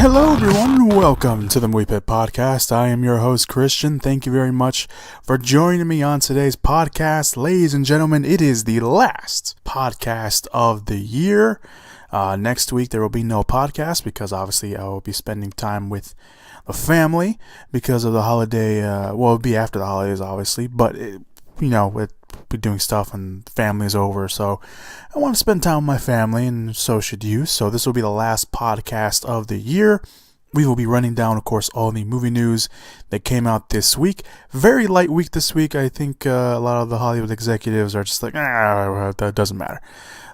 Hello everyone, welcome to the Movie Pit Podcast. I am your host Christian. Thank you very much for joining me on today's podcast. Ladies and gentlemen, it is the last podcast of the year. Next week there will be no podcast because obviously I will be spending time with the family because of the holiday. It'll be after the holidays obviously, but we'll be doing stuff and the family is over, so I want to spend time with my family, and so should you. So this will be the last podcast of the year. We will be running down, of course, all the movie news that came out this week. Very light week this week. I think a lot of the Hollywood executives are just like, that doesn't matter.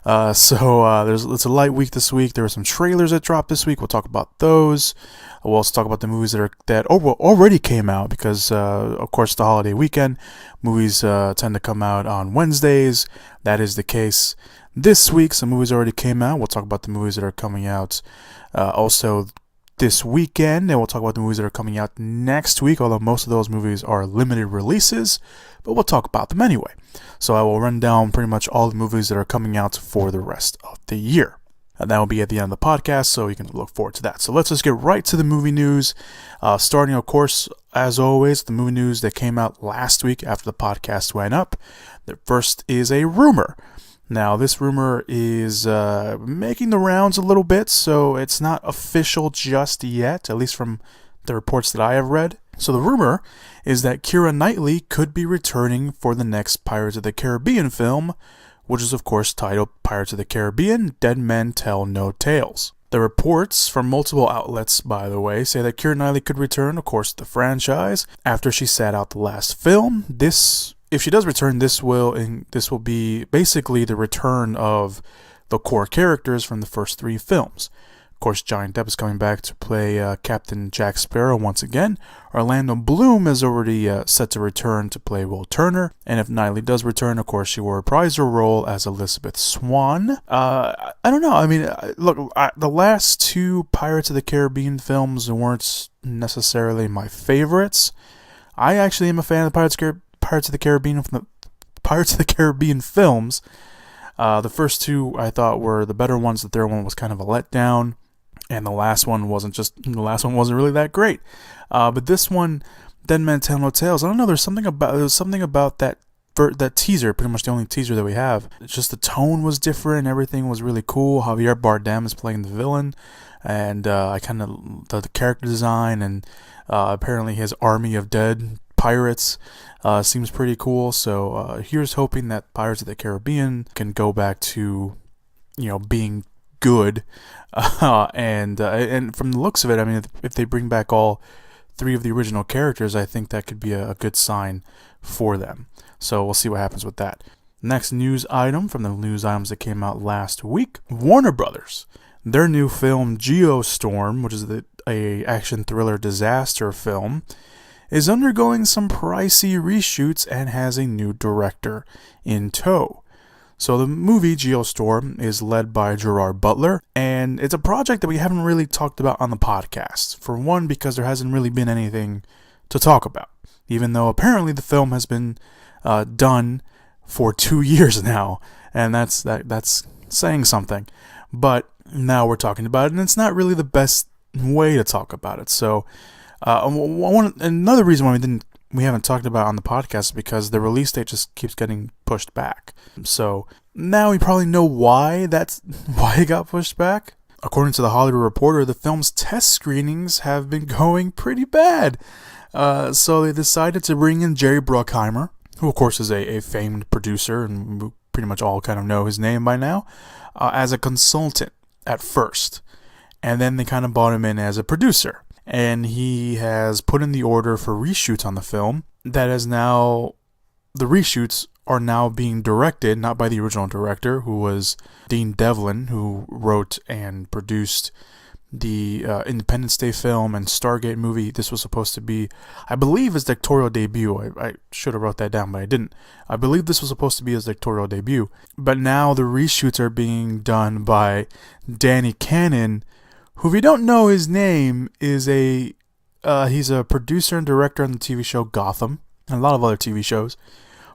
It's a light week this week. There were some trailers that dropped this week. We'll talk about those. We'll also talk about the movies that already came out because, of course, the holiday weekend, movies tend to come out on Wednesdays. That is the case this week. Some movies already came out. We'll talk about the movies that are coming out also this weekend, and we'll talk about the movies that are coming out next week, although most of those movies are limited releases, but we'll talk about them anyway. So I will run down pretty much all the movies that are coming out for the rest of the year. And that will be at the end of the podcast, so you can look forward to that. So let's just get right to the movie news. Starting, of course, as always, the movie news that came out last week after the podcast went up. The first is a rumor. Now, this rumor is making the rounds a little bit, so it's not official just yet, at least from the reports that I have read. So the rumor is that Keira Knightley could be returning for the next Pirates of the Caribbean film, which is of course titled Pirates of the Caribbean: Dead Men Tell No Tales. The reports from multiple outlets, by the way, say that Keira Knightley could return, of course, to the franchise after she sat out the last film. If she does return, this will be basically the return of the core characters from the first three films. Of course, Johnny Depp is coming back to play Captain Jack Sparrow once again. Orlando Bloom is already set to return to play Will Turner. And if Knightley does return, of course, she will reprise her role as Elizabeth Swann. I don't know. I mean, look, the last two Pirates of the Caribbean films weren't necessarily my favorites. I actually am a fan of the Pirates of the Caribbean films. The first two I thought were the better ones. The third one was kind of a letdown, and the last one wasn't really that great. But this one, Dead Men Tell No Tales, I don't know. There was something about that teaser, pretty much the only teaser that we have. It's just the tone was different. Everything was really cool. Javier Bardem is playing the villain, and the character design and apparently his army of dead pirates seems pretty cool. So here's hoping that Pirates of the Caribbean can go back to being good, and from the looks of it, I mean, if they bring back all three of the original characters, I think that could be a good sign for them. So we'll see what happens with that. Next news item from the news items that came out last week: Warner Brothers, their new film Geostorm, which is a action thriller disaster film, is undergoing some pricey reshoots and has a new director in tow. So the movie Geostorm is led by Gerard Butler, and it's a project that we haven't really talked about on the podcast. For one, because there hasn't really been anything to talk about, even though apparently the film has been done for 2 years now, and that's saying something. But now we're talking about it, and it's not really the best way to talk about it. So another reason why we haven't talked about it on the podcast is because the release date just keeps getting pushed back. So now we probably know why it got pushed back. According to the Hollywood Reporter, the film's test screenings have been going pretty bad. So they decided to bring in Jerry Bruckheimer, who of course is a famed producer, and we pretty much all kind of know his name by now, as a consultant at first. And then they kind of brought him in as a producer. And he has put in the order for reshoots on the film. The reshoots are now being directed, not by the original director, who was Dean Devlin, who wrote and produced the Independence Day film and Stargate movie. This was supposed to be, I believe, his directorial debut. I should have wrote that down, but I didn't. I believe this was supposed to be his directorial debut. But now the reshoots are being done by Danny Cannon, who, if you don't know his name, is he's a producer and director on the TV show Gotham and a lot of other TV shows.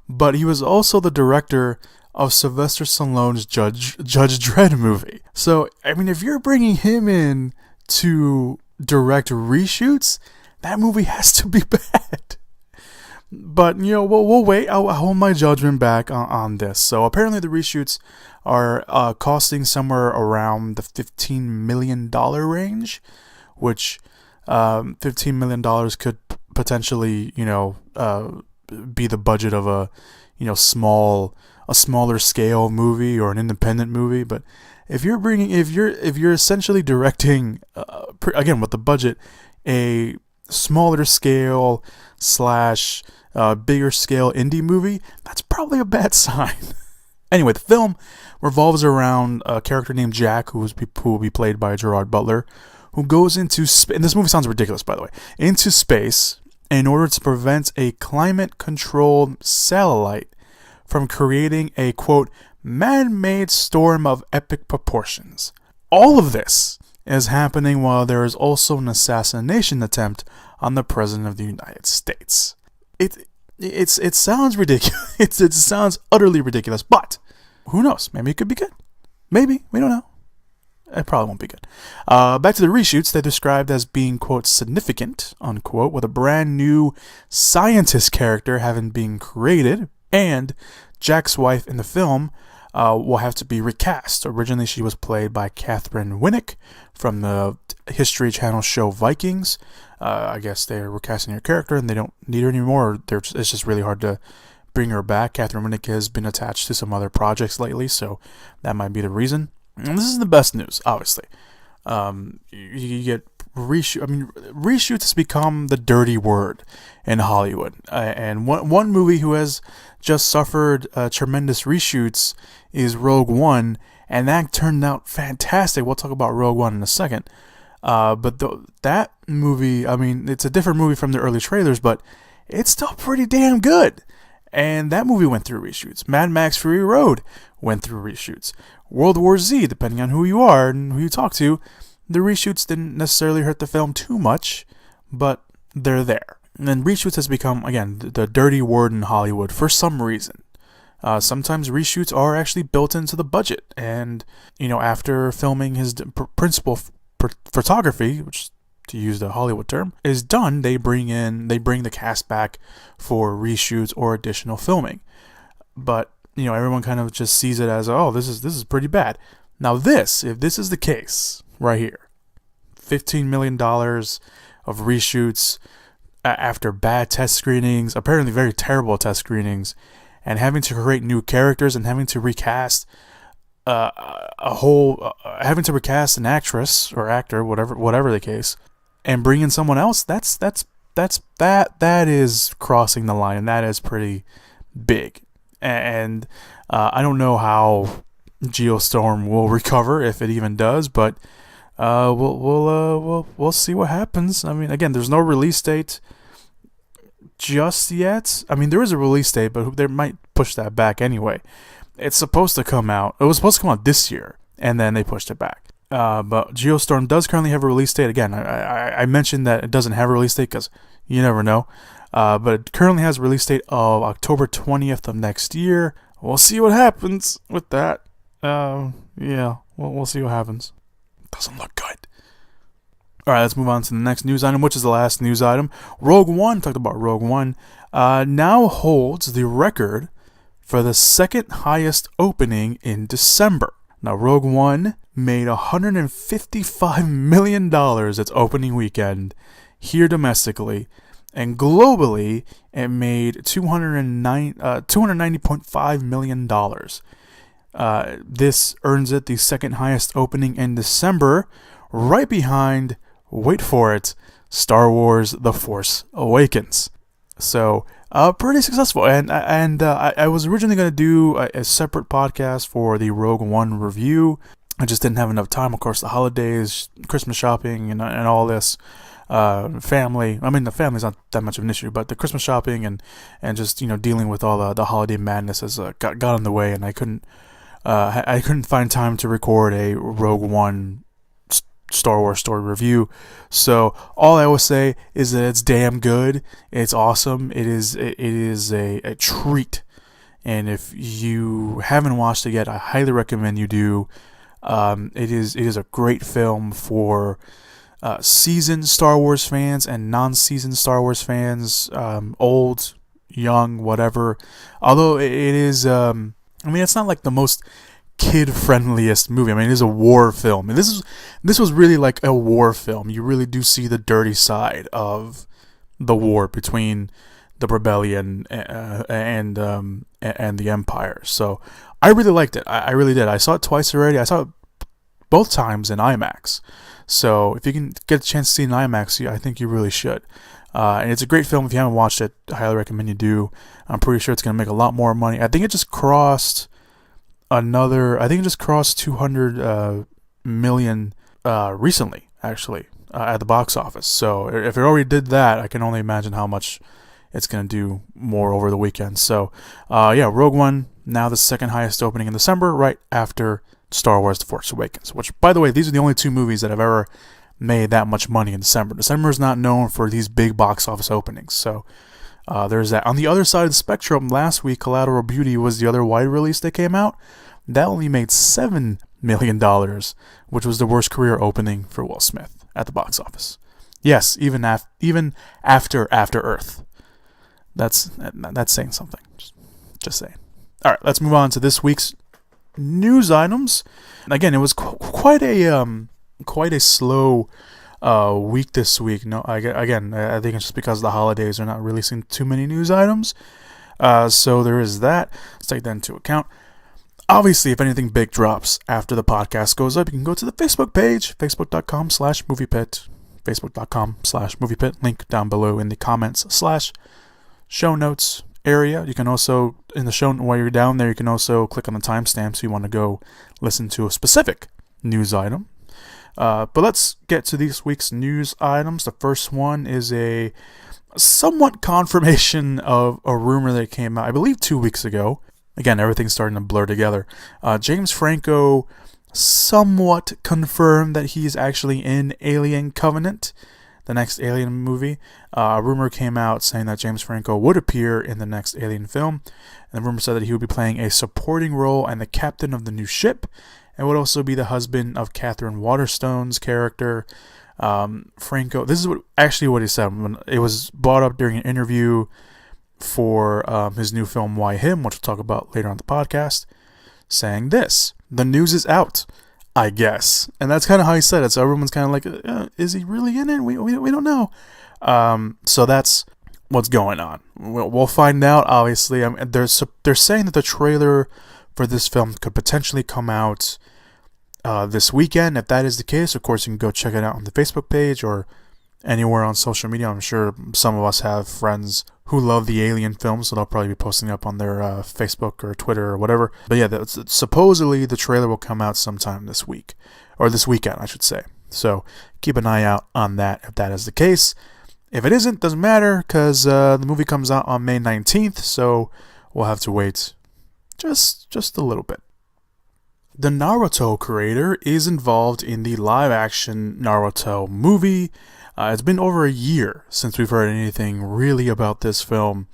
But he was also the director of Sylvester Stallone's Judge Dredd movie. So, I mean, if you're bringing him in to direct reshoots, that movie has to be bad. But, we'll wait. I'll hold my judgment back on this. So apparently the reshoots are costing somewhere around the $15 million range, which $15 million could potentially, be the budget of a smaller scale movie or an independent movie. But if you're essentially directing, again with the budget, a smaller scale / bigger scale indie movie, that's probably a bad sign. Anyway, the film revolves around a character named Jack, who will be played by Gerard Butler, who goes into space, and this movie sounds ridiculous, by the way, into space in order to prevent a climate-controlled satellite from creating a, quote, man-made storm of epic proportions. All of this is happening while there is also an assassination attempt on the President of the United States. It sounds ridiculous. It sounds utterly ridiculous, but who knows? Maybe it could be good. Maybe. We don't know. It probably won't be good. Back to the reshoots, they're described as being, quote, significant, unquote, with a brand new scientist character having been created, and Jack's wife in the film will have to be recast. Originally, she was played by Catherine Winnick from the History Channel show Vikings. I guess they're recasting her character and they don't need her anymore. It's just really hard to bring her back. Catherine Winnick has been attached to some other projects lately, so that might be the reason. And this is the best news, obviously. You get reshoots has become the dirty word in Hollywood. And one movie who has just suffered tremendous reshoots is Rogue One, and that turned out fantastic. We'll talk about Rogue One in a second. But that movie, it's a different movie from the early trailers, but it's still pretty damn good. And that movie went through reshoots. Mad Max Fury Road went through reshoots. World War Z, depending on who you are and who you talk to, the reshoots didn't necessarily hurt the film too much, but they're there. And then reshoots has become, again, the dirty word in Hollywood for some reason. Sometimes reshoots are actually built into the budget. And, after filming his principal photography, which, to use the Hollywood term, is done, they bring the cast back for reshoots or additional filming. But, everyone kind of just sees it as, oh, this is pretty bad. Now if this is the case, right here, $15 million of reshoots after bad test screenings, apparently very terrible test screenings, and having to create new characters and having to recast having to recast an actress or actor, whatever the case, and bring in someone else, that is crossing the line, and that is pretty big. And I don't know how Geostorm will recover, if it even does, but we'll see what happens. Again, there's no release date just yet. There is a release date, but they might push that back anyway. It's supposed to come out. It was supposed to come out this year, and then they pushed it back. But Geostorm does currently have a release date. Again, I mentioned that it doesn't have a release date because you never know. But it currently has a release date of October 20th of next year. We'll see what happens with that. We'll see what happens. Doesn't look good. Alright, let's move on to the next news item, which is the last news item. Rogue One, talked about Rogue One, now holds the record for the second highest opening in December. Now, Rogue One made $155 million its opening weekend here domestically, and globally it made $290.5 million. This earns it the second highest opening in December, right behind, wait for it, Star Wars The Force Awakens. So, pretty successful. And I was originally going to do a separate podcast for the Rogue One review. I just didn't have enough time. Of course, the holidays, Christmas shopping, and all this. Family. The family's not that much of an issue, but the Christmas shopping and just dealing with all the holiday madness has got in the way, and I couldn't find time to record a Rogue One Star Wars story review. So all I will say is that it's damn good. It's awesome. It is a treat. And if you haven't watched it yet, I highly recommend you do. It is a great film for seasoned Star Wars fans and non-seasoned Star Wars fans, old, young, whatever. Although it is, it's not like the most kid-friendliest movie. I mean, it is a war film, and this was really like a war film. You really do see the dirty side of the war between the rebellion and the Empire. So I really liked it. I really did. I saw it twice already. I saw it both times in IMAX. So if you can get a chance to see it in IMAX, I think you really should. And it's a great film. If you haven't watched it, I highly recommend you do. I'm pretty sure it's going to make a lot more money. I think it just crossed 200 million recently, actually, at the box office. So if it already did that, I can only imagine how much it's going to do more over the weekend. So, Rogue One, now the second highest opening in December, right after Star Wars The Force Awakens. Which, by the way, these are the only two movies that have ever made that much money in December. December is not known for these big box office openings. So, there's that. On the other side of the spectrum, last week, Collateral Beauty was the other wide release that came out. That only made $7 million, which was the worst career opening for Will Smith at the box office. Yes, even after Earth. That's saying something. Just saying. All right, let's move on to this week's news items. Again, it was quite a slow week this week. No, I think it's just because the holidays are not releasing too many news items. So there is that. Let's take that into account. Obviously, if anything big drops after the podcast goes up, you can go to the Facebook page, facebook.com/moviepit, facebook.com/moviepit, link down below in the comments/show notes area. You can also, in the show, while you're down there, you can also click on the timestamp so you want to go listen to a specific news item. But let's get to this week's news items. The first one is a somewhat confirmation of a rumor that came out, I believe, 2 weeks ago. Again, everything's starting to blur together. James Franco somewhat confirmed that he's actually in Alien Covenant, the next Alien movie. A rumor came out saying that James Franco would appear in the next Alien film. And the rumor said that he would be playing a supporting role and the captain of the new ship, and would also be the husband of Catherine Waterstone's character. Franco, this is what he said when it was brought up during an interview for his new film Why Him, which we'll talk about later on the podcast, saying this: "The news is out, I guess." And that's kind of how he said it. So everyone's kind of like, is he really in it? We don't know. So that's what's going on. We'll find out, obviously. They're saying that the trailer for this film could potentially come out this weekend. If that is the case, of course, you can go check it out on the Facebook page or anywhere on social media. I'm sure some of us have friends who love the Alien films, so they'll probably be posting up on their Facebook or Twitter or whatever. But yeah, supposedly the trailer will come out sometime this week, or this weekend, I should say. So keep an eye out on that if that is the case. If it isn't, doesn't matter, because the movie comes out on May 19th, so we'll have to wait just a little bit. The Naruto creator is involved in the live-action Naruto movie. It's been over a year since we've heard anything really about this film,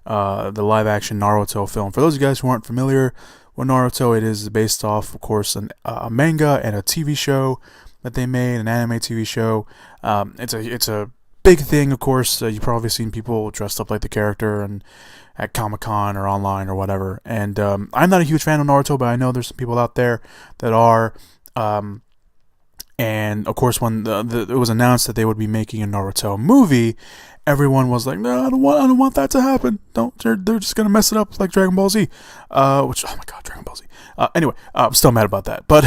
the live-action Naruto film. For those of you guys who aren't familiar with Naruto, it is based off, of course, a manga and a TV show that they made, an anime TV show. It's a big thing, of course. You've probably seen people dressed up like the character and at Comic-Con or online or whatever. And I'm not a huge fan of Naruto, but I know there's some people out there that are. And of course, when it was announced that they would be making a Naruto movie, everyone was like, "No, I don't want that to happen. They're just gonna mess it up like Dragon Ball Z." Which, oh my God, Dragon Ball Z. Anyway, I'm still mad about that. But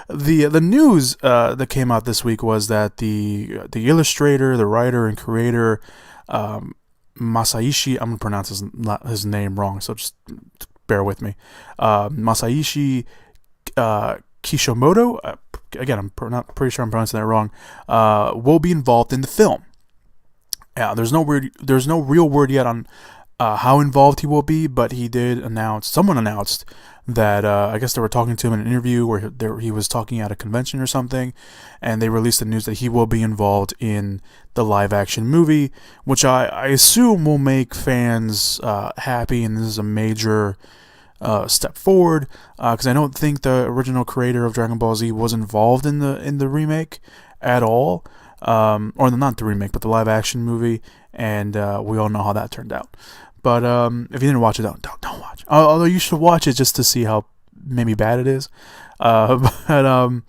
the news that came out this week was that the illustrator, the writer, and creator, Masaishi, I'm gonna pronounce his name wrong, so just bear with me. Masaishi Kishimoto, again, I'm pretty sure I'm pronouncing that wrong, will be involved in the film. Yeah, there's no real word yet on how involved he will be, but someone announced that I guess they were talking to him in an interview where he was talking at a convention or something, and they released the news that he will be involved in the live-action movie, which I assume will make fans happy, and this is a major step forward, because I don't think the original creator of Dragon Ball Z was involved in the remake, at all. Or not the remake, but the live action movie, and we all know how that turned out. But if you didn't watch it, don't watch. Although you should watch it just to see how maybe bad it is. But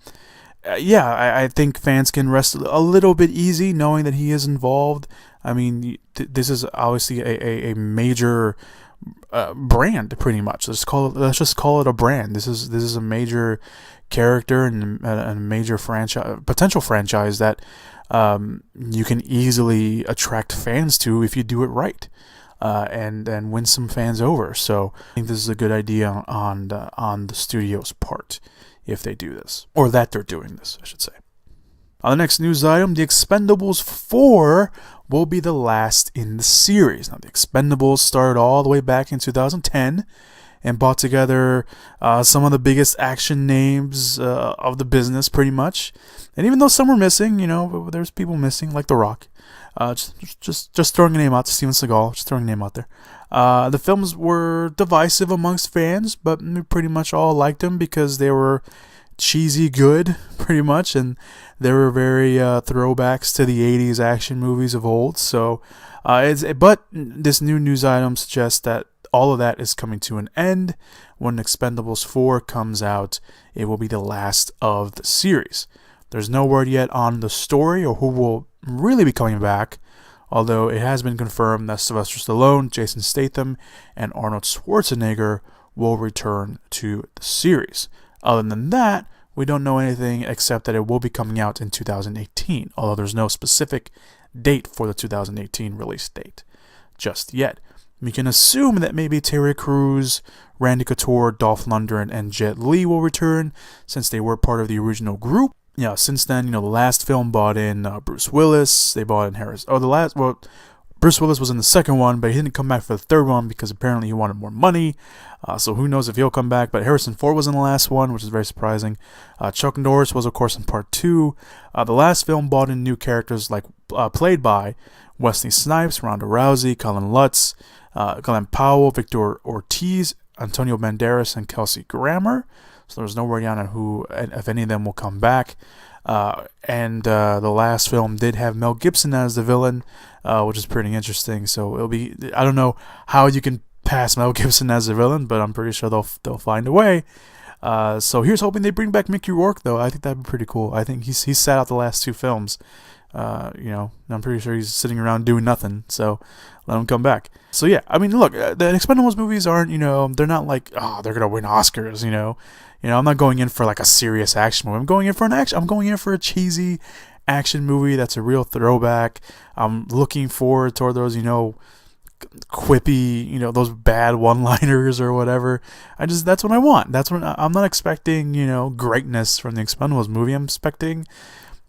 yeah, I think fans can rest a little bit easy knowing that he is involved. I mean, this is obviously a major brand, pretty much. Let's just call it a brand. This is a major character and a major potential franchise that you can easily attract fans to if you do it right, and win some fans over. So I think this is a good idea on the studio's part if they do this, or that they're doing this, I should say. On the next news item, The Expendables 4 will be the last in the series. Now, The Expendables started all the way back in 2010 and brought together some of the biggest action names of the business, pretty much. And even though some were missing, there's people missing, like The Rock. Just throwing a name out to Steven Seagal, just throwing a name out there. The films were divisive amongst fans, but we pretty much all liked them because they were cheesy good, pretty much, and they were very throwbacks to the 80s action movies of old. So, but this new news item suggests that all of that is coming to an end. When Expendables 4 comes out, it will be the last of the series. There's no word yet on the story or who will really be coming back, although it has been confirmed that Sylvester Stallone, Jason Statham, and Arnold Schwarzenegger will return to the series. Other than that, we don't know anything except that it will be coming out in 2018, although there's no specific date for the 2018 release date just yet. We can assume that maybe Terry Crews, Randy Couture, Dolph Lundgren, and Jet Li will return since they were part of the original group. Since then, the last film brought in Bruce Willis. They brought in Harris. Bruce Willis was in the second one, but he didn't come back for the third one because apparently he wanted more money. So who knows if he'll come back. But Harrison Ford was in the last one, which is very surprising. Chuck Norris was, of course, in part 2. The last film brought in new characters played by Wesley Snipes, Ronda Rousey, Colin Lutz, Glenn Powell, Victor Ortiz, Antonio Banderas, and Kelsey Grammer. So there's no word on who, if any of them will come back. And the last film did have Mel Gibson as the villain, which is pretty interesting. So it'll be, I don't know how you can pass Mel Gibson as the villain, but I'm pretty sure they'll find a way. So here's hoping they bring back Mickey Rourke, though. I think that'd be pretty cool. I think he's sat out the last 2 films. I'm pretty sure he's sitting around doing nothing, so let him come back. So yeah, I mean, look, the Expendables movies aren't, they're not like, they're gonna win Oscars, I'm not going in for like a serious action movie. I'm going in for a cheesy action movie that's a real throwback. I'm looking forward toward those, quippy, those bad one-liners or whatever. That's what I want. I'm not expecting, greatness from the Expendables movie. I'm expecting,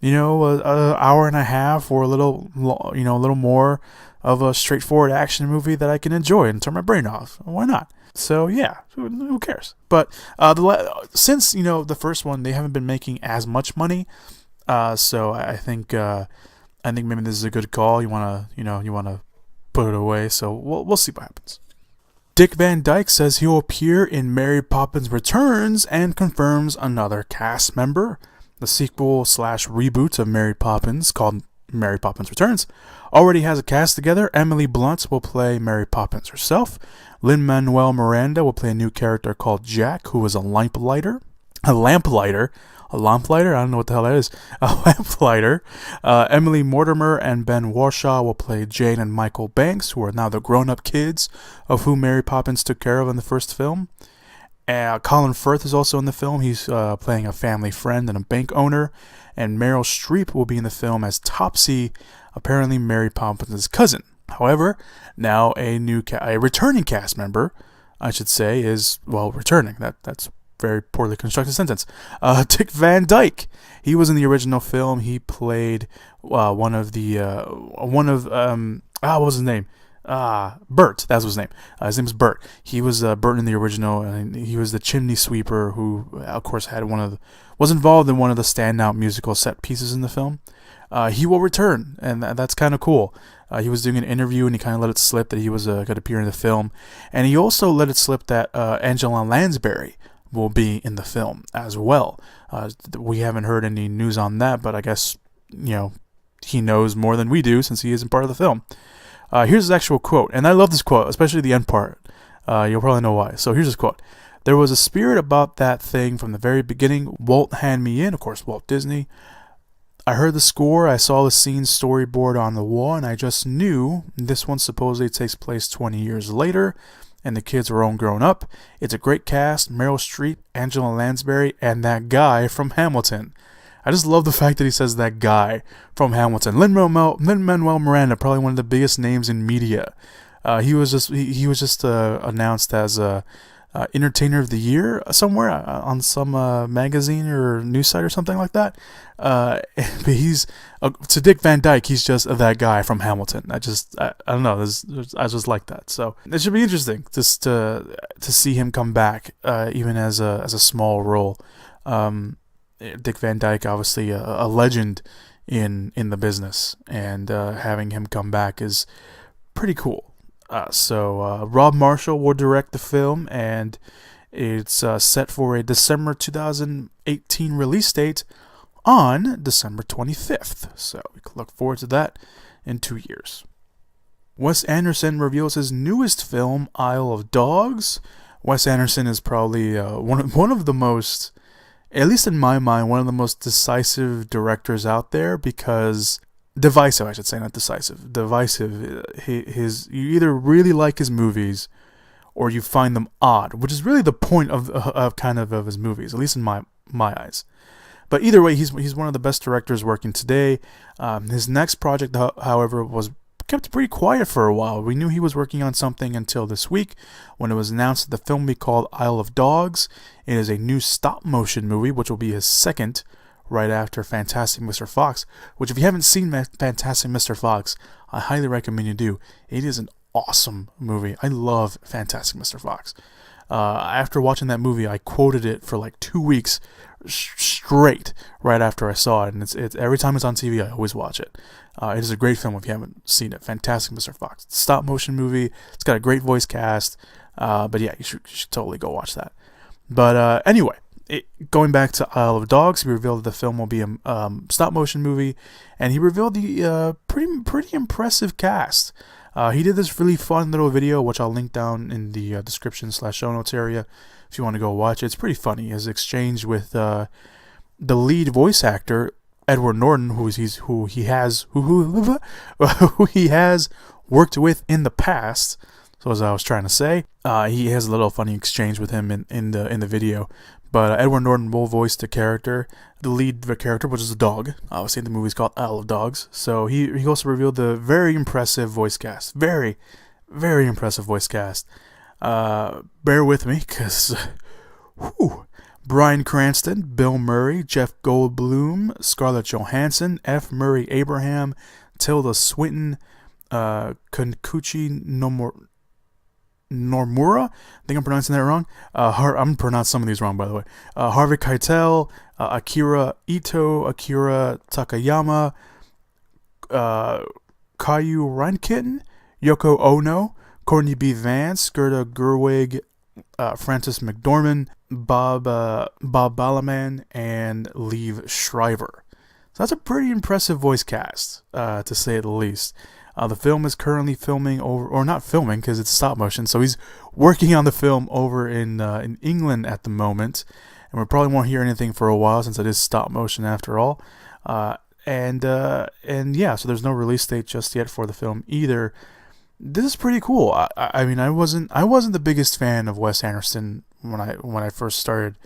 an hour and a half or a little more of a straightforward action movie that I can enjoy and turn my brain off. Why not? So yeah, who cares? But since the first one, they haven't been making as much money. So I think maybe this is a good call. You wanna put it away. So we'll see what happens. Dick Van Dyke says he will appear in Mary Poppins Returns and confirms another cast member. The sequel/reboot of Mary Poppins, called Mary Poppins Returns, already has a cast together. Emily Blunt will play Mary Poppins herself. Lin-Manuel Miranda will play a new character called Jack, who is a lamplighter. A lamplighter? I don't know what the hell that is. A lamplighter. Emily Mortimer and Ben Warshaw will play Jane and Michael Banks, who are now the grown-up kids of who Mary Poppins took care of in the first film. Colin Firth is also in the film. He's playing a family friend and a bank owner. And Meryl Streep will be in the film as Topsy, apparently Mary Poppins' cousin. However, now a returning cast member, I should say, is, returning. That's very poorly constructed sentence. Dick Van Dyke. He was in the original film. He played what was his name? Bert. That was his name. His name is Bert. He was Bert in the original, and he was the chimney sweeper who, of course, was involved in one of the standout musical set pieces in the film. He will return, and that's kind of cool. He was doing an interview, and he kind of let it slip that he was going to appear in the film, and he also let it slip that Angela Lansbury will be in the film as well. We haven't heard any news on that, but I guess he knows more than we do since he isn't part of the film. Here's his actual quote, and I love this quote, especially the end part. You'll probably know why. So here's his quote. "There was a spirit about that thing from the very beginning. Walt had me in," of course, Walt Disney. "I heard the score, I saw the scene storyboard on the wall, and I just knew this one supposedly takes place 20 years later, and the kids are all grown up. It's a great cast, Meryl Streep, Angela Lansbury, and that guy from Hamilton." I just love the fact that he says that guy from Hamilton. Lin-Manuel Miranda, probably one of the biggest names in media. He was just announced as Entertainer of the Year somewhere on some magazine or news site or something like that. But he's to Dick Van Dyke. He's just that guy from Hamilton. I don't know. I just like that. So it should be interesting just to see him come back, even as a small role. Dick Van Dyke, obviously a legend in the business, and having him come back is pretty cool. So Rob Marshall will direct the film, and it's set for a December 2018 release date on December 25th. So we can look forward to that in 2 years. Wes Anderson reveals his newest film, Isle of Dogs. Wes Anderson is probably one of the most, at least in my mind, one of the most decisive directors out there, because divisive, I should say, not decisive. Divisive. You either really like his movies, or you find them odd, which is really the point of his movies, at least in my eyes. But either way, he's one of the best directors working today. His next project, however, was kept pretty quiet for a while. We knew he was working on something until this week, when it was announced that the film will be called Isle of Dogs. It is a new stop-motion movie, which will be his second, right after Fantastic Mr. Fox, which, if you haven't seen Fantastic Mr. Fox, I highly recommend you do. It is an awesome movie. I love Fantastic Mr. Fox. After watching that movie, I quoted it for like 2 weeks straight right after I saw it, and it's every time it's on TV, I always watch it. It is a great film if you haven't seen it. Fantastic Mr. Fox. It's a stop-motion movie. It's got a great voice cast. But yeah, you should totally go watch that. But anyway, going back to Isle of Dogs, he revealed that the film will be a stop-motion movie, and he revealed the pretty impressive cast. He did this really fun little video, which I'll link down in the description/show notes area if you want to go watch it. It's pretty funny. His exchange with the lead voice actor, Edward Norton, who he has worked with in the past. So as I was trying to say, he has a little funny exchange with him in the video. But Edward Norton will voice the lead character, which is a dog. Obviously, the movie's called Isle of Dogs. So he also revealed the very impressive voice cast. Very, very impressive voice cast. Bear with me, because Bryan Cranston, Bill Murray, Jeff Goldblum, Scarlett Johansson, F. Murray Abraham, Tilda Swinton, Kunkuchi Nomura, I think I'm pronouncing that wrong. I'm pronouncing some of these wrong, by the way. Harvey Keitel, Akira Ito, Akira Takayama, Caillou Rankin, Yoko Ono, Courtney B. Vance, Gerda Gerwig, Frances McDormand, Bob Balaban, and Liev Schreiber. So that's a pretty impressive voice cast, to say the least. The film is currently filming not filming because it's stop motion, so he's working on the film over in England at the moment, and we probably won't hear anything for a while since it is stop motion after all. And yeah, so there's no release date just yet for the film either. This is pretty cool. I mean, I wasn't the biggest fan of Wes Anderson when I first started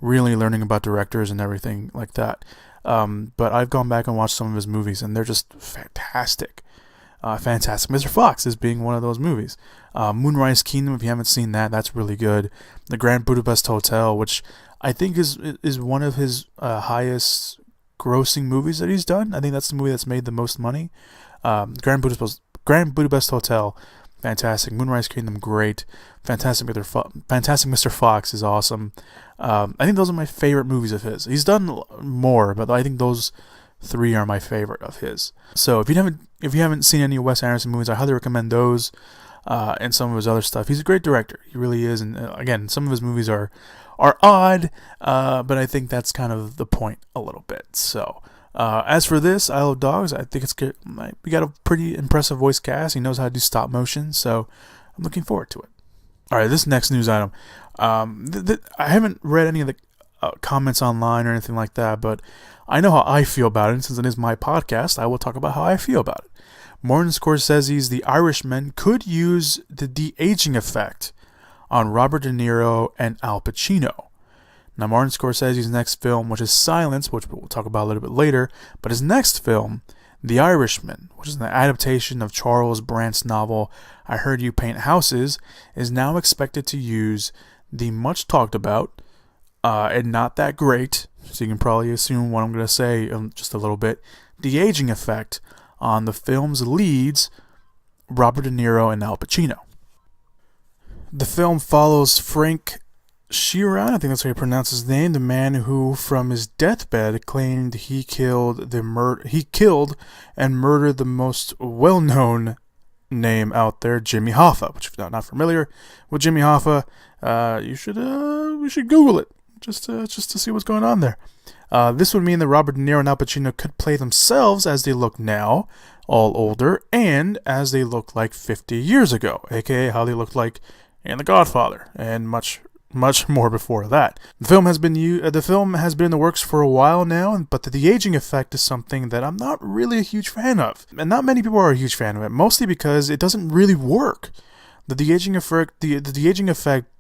really learning about directors and everything like that. But I've gone back and watched some of his movies, and they're just fantastic. Fantastic Mr. Fox is being one of those movies. Moonrise Kingdom, if you haven't seen that, that's really good. The Grand Budapest Hotel, which I think is one of his highest grossing movies that he's done. I think that's the movie that's made the most money. Grand Budapest Hotel, fantastic. Moonrise Kingdom, great. Fantastic Mr. Fox is awesome. I think those are my favorite movies of his. He's done more, but I think those 3 are my favorite of his. So if you haven't seen any Wes Anderson movies, I highly recommend those and some of his other stuff. He's a great director. He really is. And again, some of his movies are odd, but I think that's kind of the point a little bit. So As for this, Isle of Dogs, I think it's good. We got a pretty impressive voice cast. He knows how to do stop motion, so I'm looking forward to it. All right, this next news item. I haven't read any of the comments online or anything like that, but I know how I feel about it. And since it is my podcast, I will talk about how I feel about it. Martin Scorsese's The Irishman could use the de-aging effect on Robert De Niro and Al Pacino. Now, Martin Scorsese's next film, which is Silence, which we'll talk about a little bit later, but his next film, The Irishman, which is an adaptation of Charles Brandt's novel I Heard You Paint Houses, is now expected to use the much talked about and not that great, so you can probably assume what I'm going to say in just a little bit, de-aging effect on the film's leads, Robert De Niro and Al Pacino. The film follows Frank Sheeran, I think that's how you pronounce his name, the man who, from his deathbed, claimed he killed and murdered the most well-known name out there, Jimmy Hoffa. Which, if you're not familiar with Jimmy Hoffa, we should Google it just to see what's going on there. This would mean that Robert De Niro and Al Pacino could play themselves as they look now, all older, and as they look like 50 years ago, aka how they looked like in The Godfather, and much more before that. The film has been in the works for a while now, but the de-aging effect is something that I'm not really a huge fan of, and not many people are a huge fan of it. Mostly because it doesn't really work. The de-aging effect,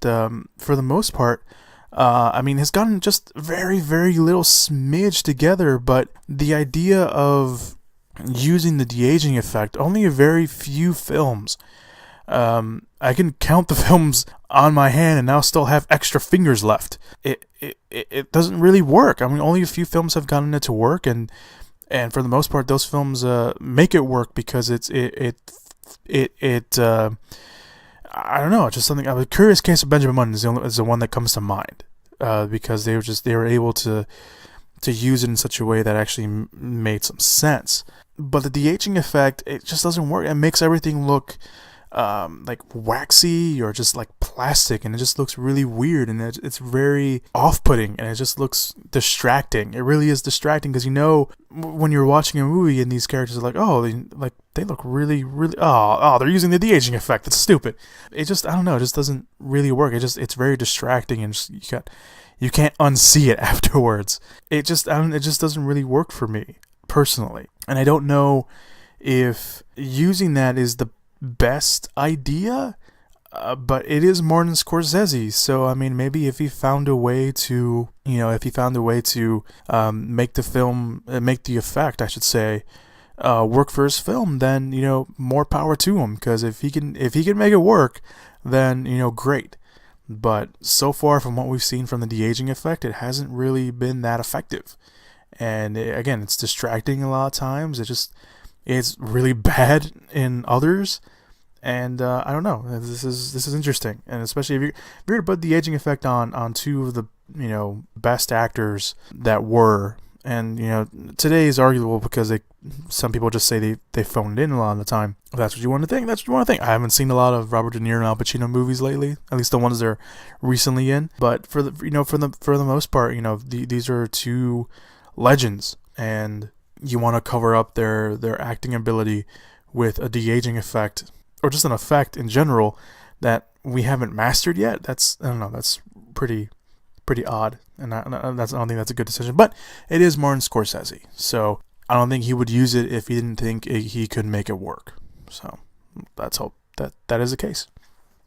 for the most part, has gotten just very, very little smidge together. But the idea of using the de-aging effect, only a very few films. I can count the films on my hand and now still have extra fingers left. It doesn't really work. I mean, only a few films have gotten it to work, and for the most part, those films make it work because I don't know. It's just something. A Curious Case of Benjamin Button is the one that comes to mind because they were able to use it in such a way that actually made some sense. But the de-aging effect, it just doesn't work. It makes everything look like waxy or just like plastic, and it just looks really weird, and it's very off-putting, and it just looks distracting. It really is distracting because when you're watching a movie and these characters are like, they look really, really, they're using the de-aging effect. It's stupid. It just, I don't know, it just doesn't really work. It's very distracting, and you can't unsee it afterwards. It just doesn't really work for me personally, and I don't know if using that is the best idea, but it is Martin Scorsese, so I mean, maybe if he found a way to make the effect, I should say, work for his film, then more power to him, because if he can make it work, then great. But so far, from what we've seen from the de-aging effect, it hasn't really been that effective, and again, it's distracting a lot of times. It's really bad in others, and I don't know. This is interesting, and especially if you're to put the aging effect on two of the best actors that were, and today is arguable because some people just say they phoned it in a lot of the time. If that's what you want to think, that's what you want to think. I haven't seen a lot of Robert De Niro and Al Pacino movies lately, at least the ones they're recently in. But for the most part, these are two legends, and you want to cover up their acting ability with a de-aging effect, or just an effect in general that we haven't mastered yet. That's pretty odd, and I don't think that's a good decision. But it is Martin Scorsese, so I don't think he would use it if he didn't think he could make it work. So let's hope that is the case.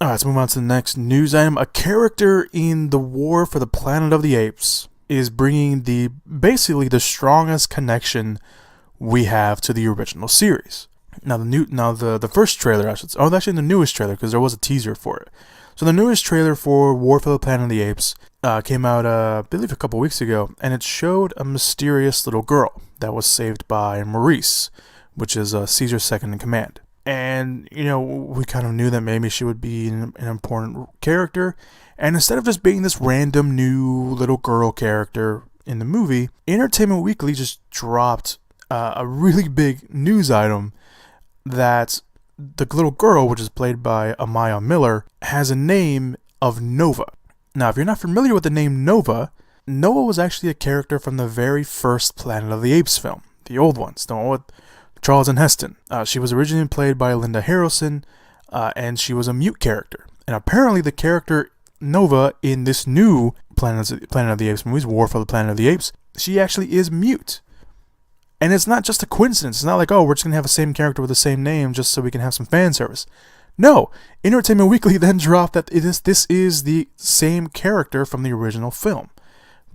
All right, let's move on to the next news item. A character in the War for the Planet of the Apes is bringing basically the strongest connection we have to the original series. Now the first trailer, actually the newest trailer, because there was a teaser for it. So the newest trailer for War for the Planet of the Apes came out, I believe, a couple weeks ago, and it showed a mysterious little girl that was saved by Maurice, which is Caesar's second in command. And we kind of knew that maybe she would be an important character. And instead of just being this random new little girl character in the movie, Entertainment Weekly just dropped a really big news item that the little girl, which is played by Amaya Miller, has a name of Nova. Now, if you're not familiar with the name Nova, Noah was actually a character from the very first Planet of the Apes film, the old ones, the one with Charlton Heston. She was originally played by Linda Harrelson, and she was a mute character. And apparently the character Nova in this new Planet of the Apes movies, War for the Planet of the Apes, she actually is mute. And it's not just a coincidence. It's not like, oh, we're just going to have the same character with the same name just so we can have some fan service. No, Entertainment Weekly then dropped that this is the same character from the original film.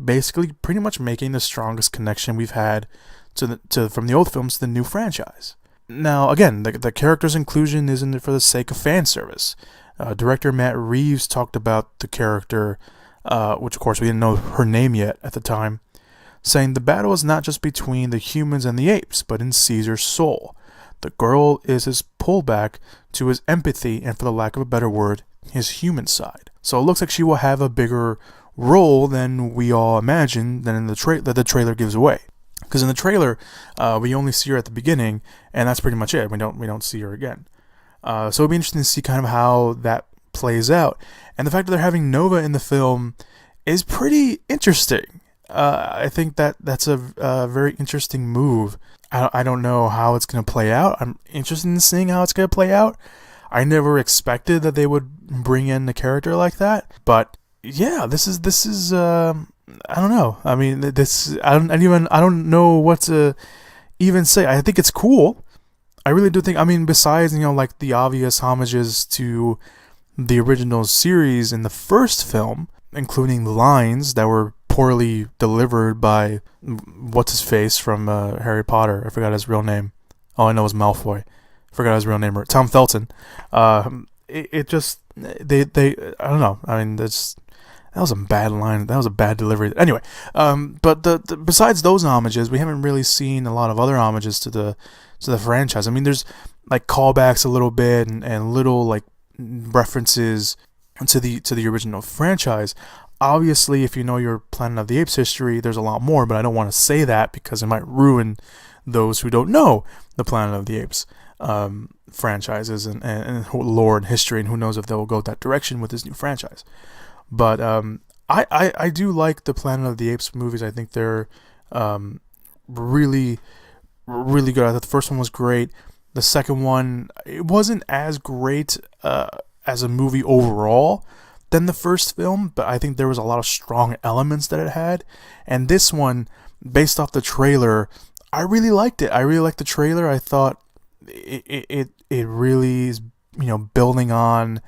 Basically, pretty much making the strongest connection we've had from the old films to the new franchise. Now, again, the character's inclusion isn't for the sake of fan service. Director Matt Reeves talked about the character, which of course we didn't know her name yet at the time, saying the battle is not just between the humans and the apes, but in Caesar's soul. The girl is his pullback to his empathy and, for the lack of a better word, his human side. So it looks like she will have a bigger role than we all imagined, than in that the trailer gives away. Because in the trailer, we only see her at the beginning, and that's pretty much it. We don't see her again. So it'll be interesting to see kind of how that plays out. And the fact that they're having Nova in the film is pretty interesting. I think that's a very interesting move. I don't know how it's going to play out. I'm interested in seeing how it's going to play out. I never expected that they would bring in a character like that, but yeah, this is I don't know. I mean, I don't know what to even say. I think it's cool. I really do think. I mean, besides like the obvious homages to the original series in the first film, including lines that were poorly delivered by what's his face from Harry Potter. I forgot his real name. All I know is Malfoy. I forgot his real name. Tom Felton. It just they I don't know. I mean, that was a bad line. That was a bad delivery. Anyway, but besides those homages, we haven't really seen a lot of other homages to the franchise. I mean, there's like callbacks a little bit and little like references to the original franchise. Obviously, if you know your Planet of the Apes history, there's a lot more, but I don't want to say that because it might ruin those who don't know the Planet of the Apes franchises and lore and history, and who knows if they'll go that direction with this new franchise. But I do like the Planet of the Apes movies. I think they're really, really good. I thought the first one was great. The second one, it wasn't as great as a movie overall than the first film, but I think there was a lot of strong elements that it had. And this one, based off the trailer, I really liked it. I really liked the trailer. I thought it really is, building on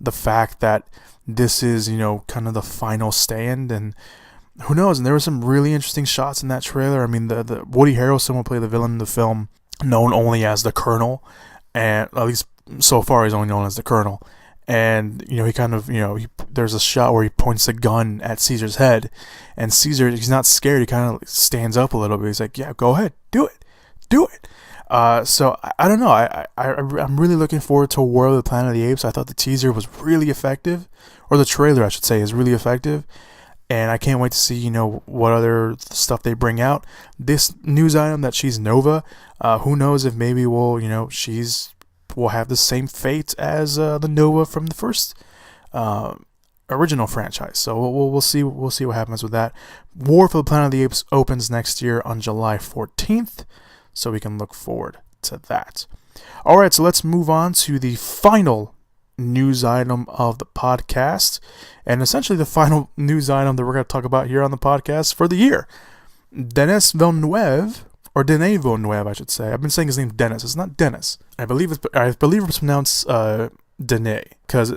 the fact that this is, kind of the final stand, and who knows? And there were some really interesting shots in that trailer. I mean, the Woody Harrelson will play the villain in the film, known only as the Colonel, and at least so far he's only known as the Colonel. And he kind of there's a shot where he points a gun at Caesar's head, and Caesar, he's not scared. He kind of stands up a little bit. He's like, "Yeah, go ahead, do it." So I don't know. I'm really looking forward to War of the Planet of the Apes. I thought the teaser was really effective, or the trailer, I should say, is really effective, and I can't wait to see what other stuff they bring out. This news item that she's Nova, who knows if maybe we'll have the same fate as the Nova from the first original franchise. So we'll see what happens with that. War for the Planet of the Apes opens next year on July 14th. So we can look forward to that. All right, so let's move on to the final news item of the podcast, and essentially the final news item that we're going to talk about here on the podcast for the year. Denis Villeneuve, or Denis Villeneuve, I should say. I've been saying his name Dennis. It's not Dennis. I believe it's pronounced Denis, because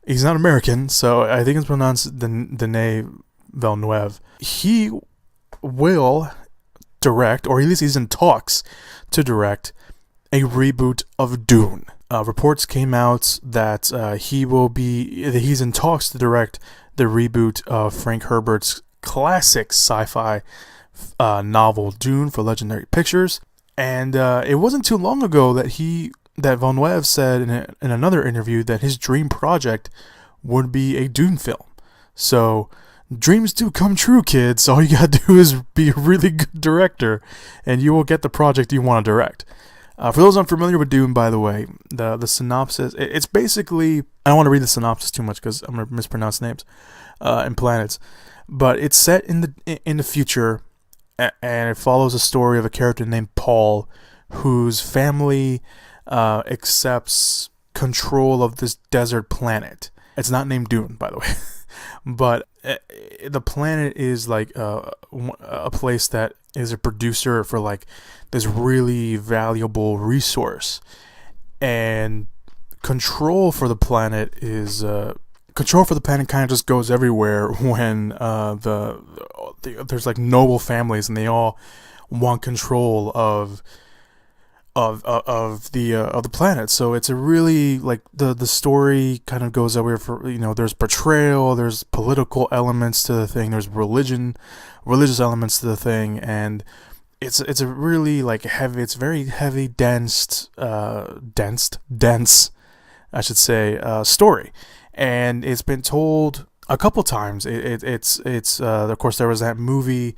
he's not American, so I think it's pronounced Denis Villeneuve. He will direct, or at least he's in talks to direct, a reboot of Dune. Reports came out that he's in talks to direct the reboot of Frank Herbert's classic sci-fi novel Dune for Legendary Pictures. And it wasn't too long ago that Villeneuve said in another interview that his dream project would be a Dune film. So dreams do come true, kids. All you gotta do is be a really good director, and you will get the project you want to direct. For those unfamiliar with Dune, by the way, the synopsis, it's basically, I don't want to read the synopsis too much because I'm going to mispronounce names and planets, but it's set in the future, and it follows a story of a character named Paul, whose family accepts control of this desert planet. It's not named Dune, by the way, but the planet is like a place that is a producer for like this really valuable resource, and control for the planet kind of just goes everywhere when there's like noble families and they all want control of the planet. So it's a really like the story kind of goes everywhere. For there's betrayal, there's political elements to the thing, there's religious elements to the thing, and it's a really like heavy. It's very heavy, dense, I should say, story, and it's been told a couple times. It's of course there was that movie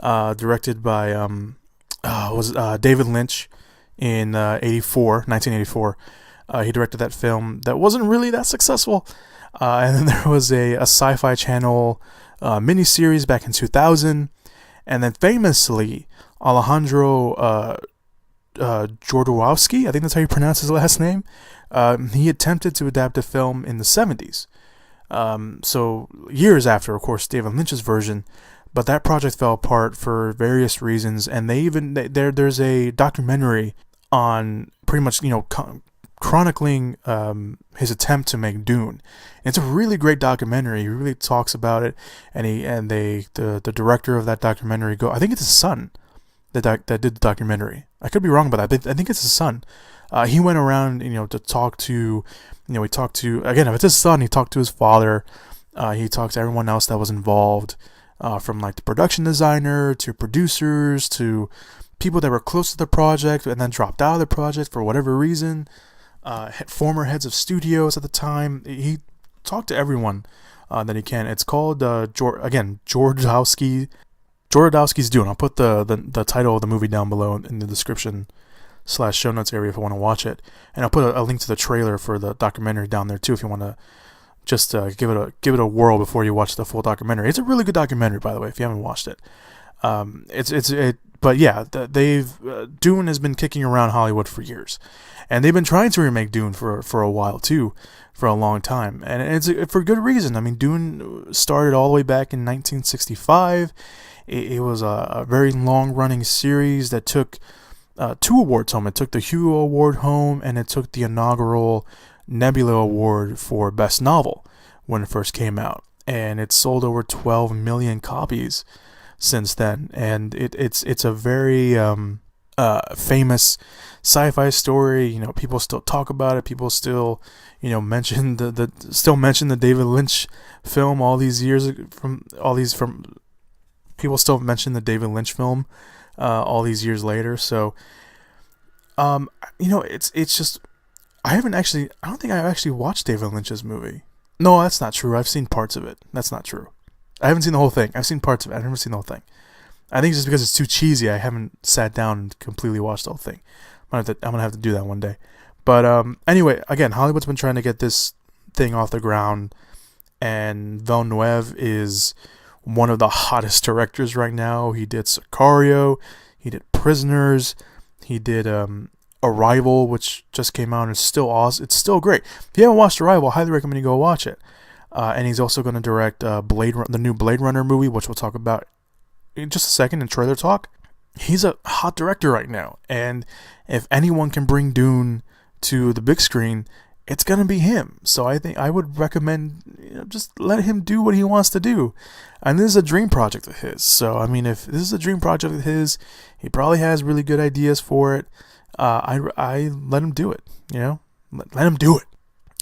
directed by David Lynch in 1984. He directed that film that wasn't really that successful, and then there was a Sci-Fi Channel miniseries back in 2000, and then famously Alejandro Jodorowsky, I think that's how you pronounce his last name, he attempted to adapt a film in the 70s, so years after, of course, David Lynch's version. But that project fell apart for various reasons, and there's a documentary on pretty much chronicling his attempt to make Dune. And it's a really great documentary. He really talks about it, and the director of that documentary I think it's his son that did the documentary. I could be wrong about that, but I think it's his son. He went around to talk to he talked to, again, if it's his son, he talked to his father. He talked to everyone else that was involved. From like the production designer to producers to people that were close to the project and then dropped out of the project for whatever reason, former heads of studios at the time. He talked to everyone that he can. It's called Jodorowsky's Dune. I'll put the title of the movie down below in the description / show notes area if you want to watch it, and I'll put a link to the trailer for the documentary down there too if you want to just give it a whirl before you watch the full documentary. It's a really good documentary, by the way, if you haven't watched it. But yeah, Dune has been kicking around Hollywood for years, and they've been trying to remake Dune for a while too, for a long time, and it's for good reason. I mean, Dune started all the way back in 1965. It was a very long-running series that took 2 awards home. It took the Hugo Award home, and it took the inaugural Nebula Award for Best Novel when it first came out, and it's sold over 12 million copies since then. And it's a very famous sci-fi story. People still talk about it. People still mention the David Lynch film people still mention the David Lynch film all these years later. So it's just, I don't think I've actually watched David Lynch's movie. No, that's not true. I've seen parts of it. That's not true. I haven't seen the whole thing. I've seen parts of it. I've never seen the whole thing. I think it's just because it's too cheesy. I haven't sat down and completely watched the whole thing. I'm gonna have to do that one day. But anyway, again, Hollywood's been trying to get this thing off the ground, and Villeneuve is one of the hottest directors right now. He did Sicario, he did Prisoners, he did Arrival, which just came out and is still awesome. It's still great. If you haven't watched Arrival, I highly recommend you go watch it. And he's also going to direct the new Blade Runner movie, which we'll talk about in just a second in trailer talk. He's a hot director right now, and if anyone can bring Dune to the big screen, it's going to be him. So I think I would recommend just let him do what he wants to do. And this is a dream project of his. So, I mean, if this is a dream project of his, he probably has really good ideas for it. I let him do it, let him do it.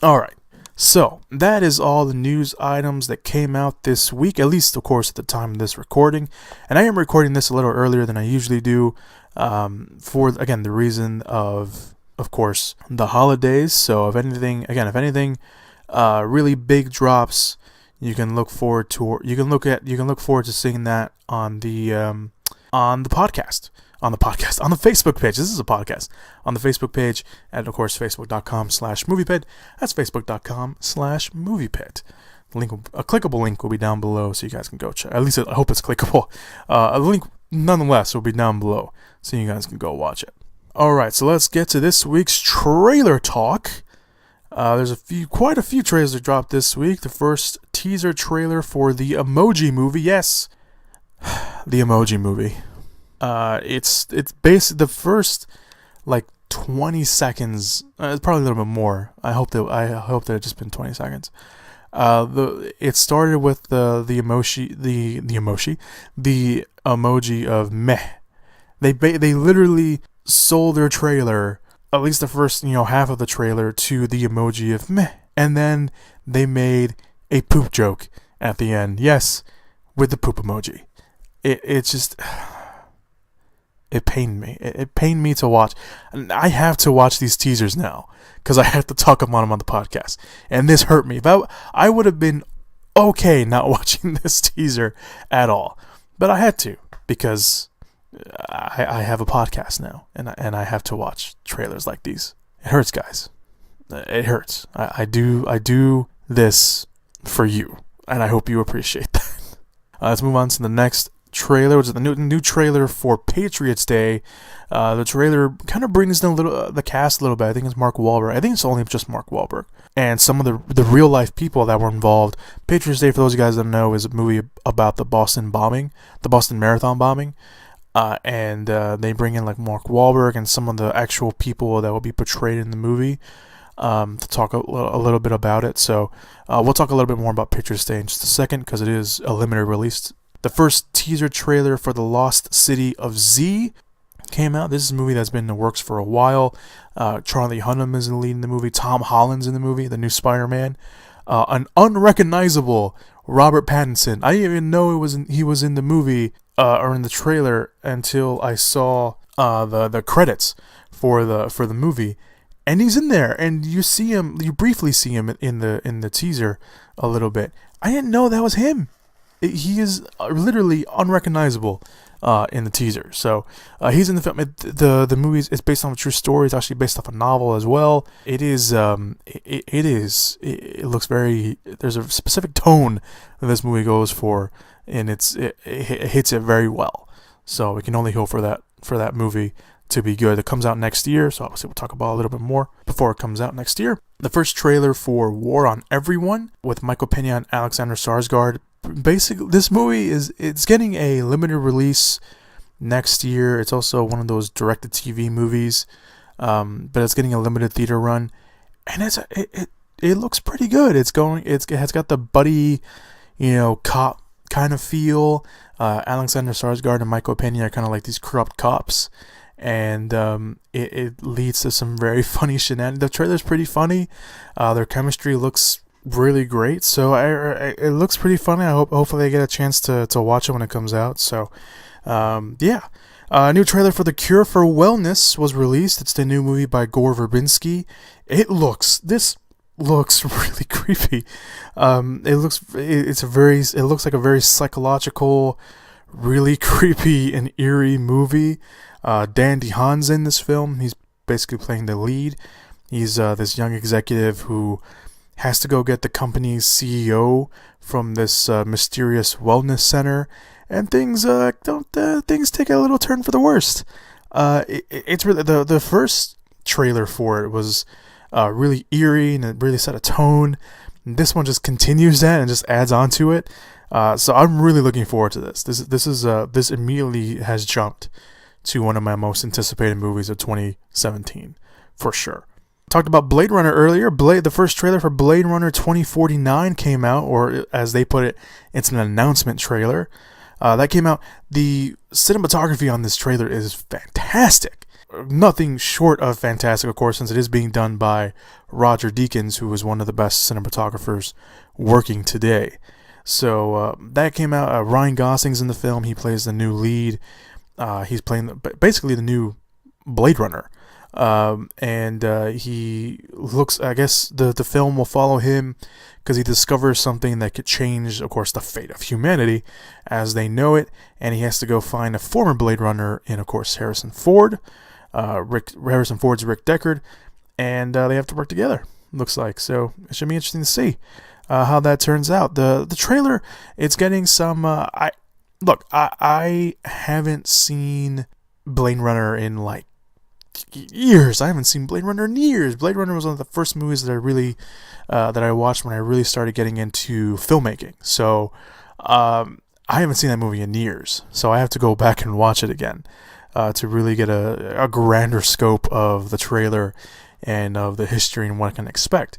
All right. So that is all the news items that came out this week, at least, of course, at the time of this recording. And I am recording this a little earlier than I usually do, for, again, the reason of course, the holidays. So if anything really big drops, you can look forward to seeing that on the podcast. on the podcast, on the Facebook page. This is a podcast. On the Facebook page, and of course, facebook.com/moviepit. That's facebook.com/moviepit. A clickable link will be down below, so you guys can go check. At least I hope it's clickable. A link, nonetheless, will be down below, so you guys can go watch it. All right, so let's get to this week's trailer talk. There's quite a few trailers that dropped this week. The first teaser trailer for the Emoji Movie. Yes, the Emoji Movie. It's basically the first 20 seconds. It's probably a little bit more. I hope that it's just been 20 seconds. It started with the emoji of meh. They literally sold their trailer, at least the first half of the trailer, to the emoji of meh, and then they made a poop joke at the end. Yes, with the poop emoji. It just. It pained me. It pained me to watch. I have to watch these teasers now because I have to talk about them on the podcast. And this hurt me. I would have been okay not watching this teaser at all. But I had to because I have a podcast now. And I have to watch trailers like these. It hurts, guys. It hurts. I do this for you. And I hope you appreciate that. Let's move on to the next trailer, which is the new trailer for Patriots Day. The trailer kind of brings down the cast a little bit. I think it's Mark Wahlberg. I think it's only just Mark Wahlberg and some of the real life people that were involved. Patriots Day, for those of you guys that don't know, is a movie about the Boston Marathon bombing. And they bring in Mark Wahlberg and some of the actual people that will be portrayed in the movie to talk a little bit about it. So we'll talk a little bit more about Patriots Day in just a second because it is a limited release. The first teaser trailer for The Lost City of Z came out. This is a movie that's been in the works for a while. Charlie Hunnam is in the lead in the movie. Tom Holland's in the movie, the new Spider-Man. An unrecognizable Robert Pattinson. I didn't even know he was in the movie or in the trailer until I saw the credits for the movie, and he's in there. And you briefly see him in the teaser a little bit. I didn't know that was him. He is literally unrecognizable in the teaser. So he's in the film. The movie is based on a true story. It's actually based off a novel as well. It is. It looks very. There's a specific tone that this movie goes for, and it hits it very well. So we can only hope for that movie to be good. It comes out next year, so obviously we'll talk about it a little bit more before it comes out next year. The first trailer for War on Everyone with Michael Pena and Alexander Skarsgård. Basically, this movie it's getting a limited release next year. It's also one of those direct-to-TV movies, but it's getting a limited theater run, and it looks pretty good. It has got the buddy, cop kind of feel. Alexander Skarsgård and Michael Pena are kind of like these corrupt cops, and it leads to some very funny shenanigans. The trailer's pretty funny. Their chemistry looks really great, so it looks pretty funny. Hopefully I get a chance to watch it when it comes out. So yeah, a new trailer for The Cure for Wellness was released. It's the new movie by Gore Verbinski. This looks really creepy. It looks like a very psychological, really creepy and eerie movie. Dan DeHaan's in this film. He's basically playing the lead. He's this young executive who has to go get the company's CEO from this mysterious wellness center, and things take a little turn for the worst. It's really the first trailer for it was really eerie, and it really set a tone. And this one just continues that and just adds on to it. So I'm really looking forward to this. This immediately has jumped to one of my most anticipated movies of 2017 for sure. Talked about Blade Runner earlier. The first trailer for Blade Runner 2049 came out, or as they put it, it's an announcement trailer. That came out. The cinematography on this trailer is fantastic. Nothing short of fantastic, of course, since it is being done by Roger Deakins, who is one of the best cinematographers working today. So that came out. Ryan Gosling's in the film. He plays the new lead. He's playing basically the new Blade Runner. and he looks. I guess the film will follow him because he discovers something that could change, of course, the fate of humanity as they know it, and he has to go find a former Blade Runner in, of course, Harrison Ford. Harrison Ford's Rick Deckard, and they have to work together. Looks like so. It should be interesting to see how that turns out. The trailer, it's getting some. I haven't seen Blade Runner in like years. I haven't seen Blade Runner in years. Blade Runner was one of the first movies that I really that I watched when I really started getting into filmmaking. So I haven't seen that movie in years. So I have to go back and watch it again to really get a grander scope of the trailer and of the history and what I can expect.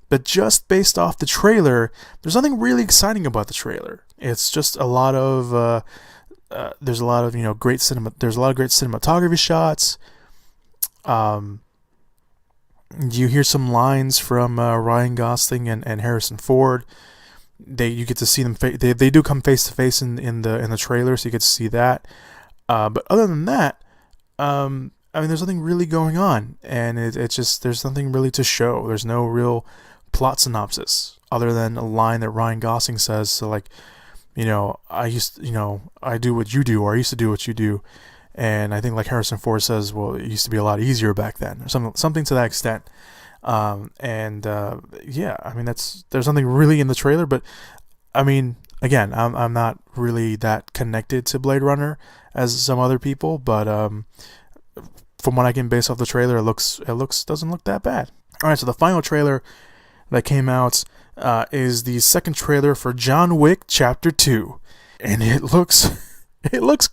But just based off the trailer, there's nothing really exciting about the trailer. It's just a lot of there's a lot of great cinematography shots. You hear some lines from Ryan Gosling and Harrison Ford. You get to see them. They do come face to face in the trailer, so you get to see that. But other than that, there's nothing really going on, and it's just there's nothing really to show. There's no real plot synopsis other than a line that Ryan Gosling says. So I do what you do, or I used to do what you do. And I think like Harrison Ford says, well, it used to be a lot easier back then, or something to that extent. There's nothing really in the trailer, but I mean, again, I'm not really that connected to Blade Runner as some other people, but from what I can base off the trailer, it doesn't look that bad. All right, so the final trailer that came out is the second trailer for John Wick Chapter 2, and it looks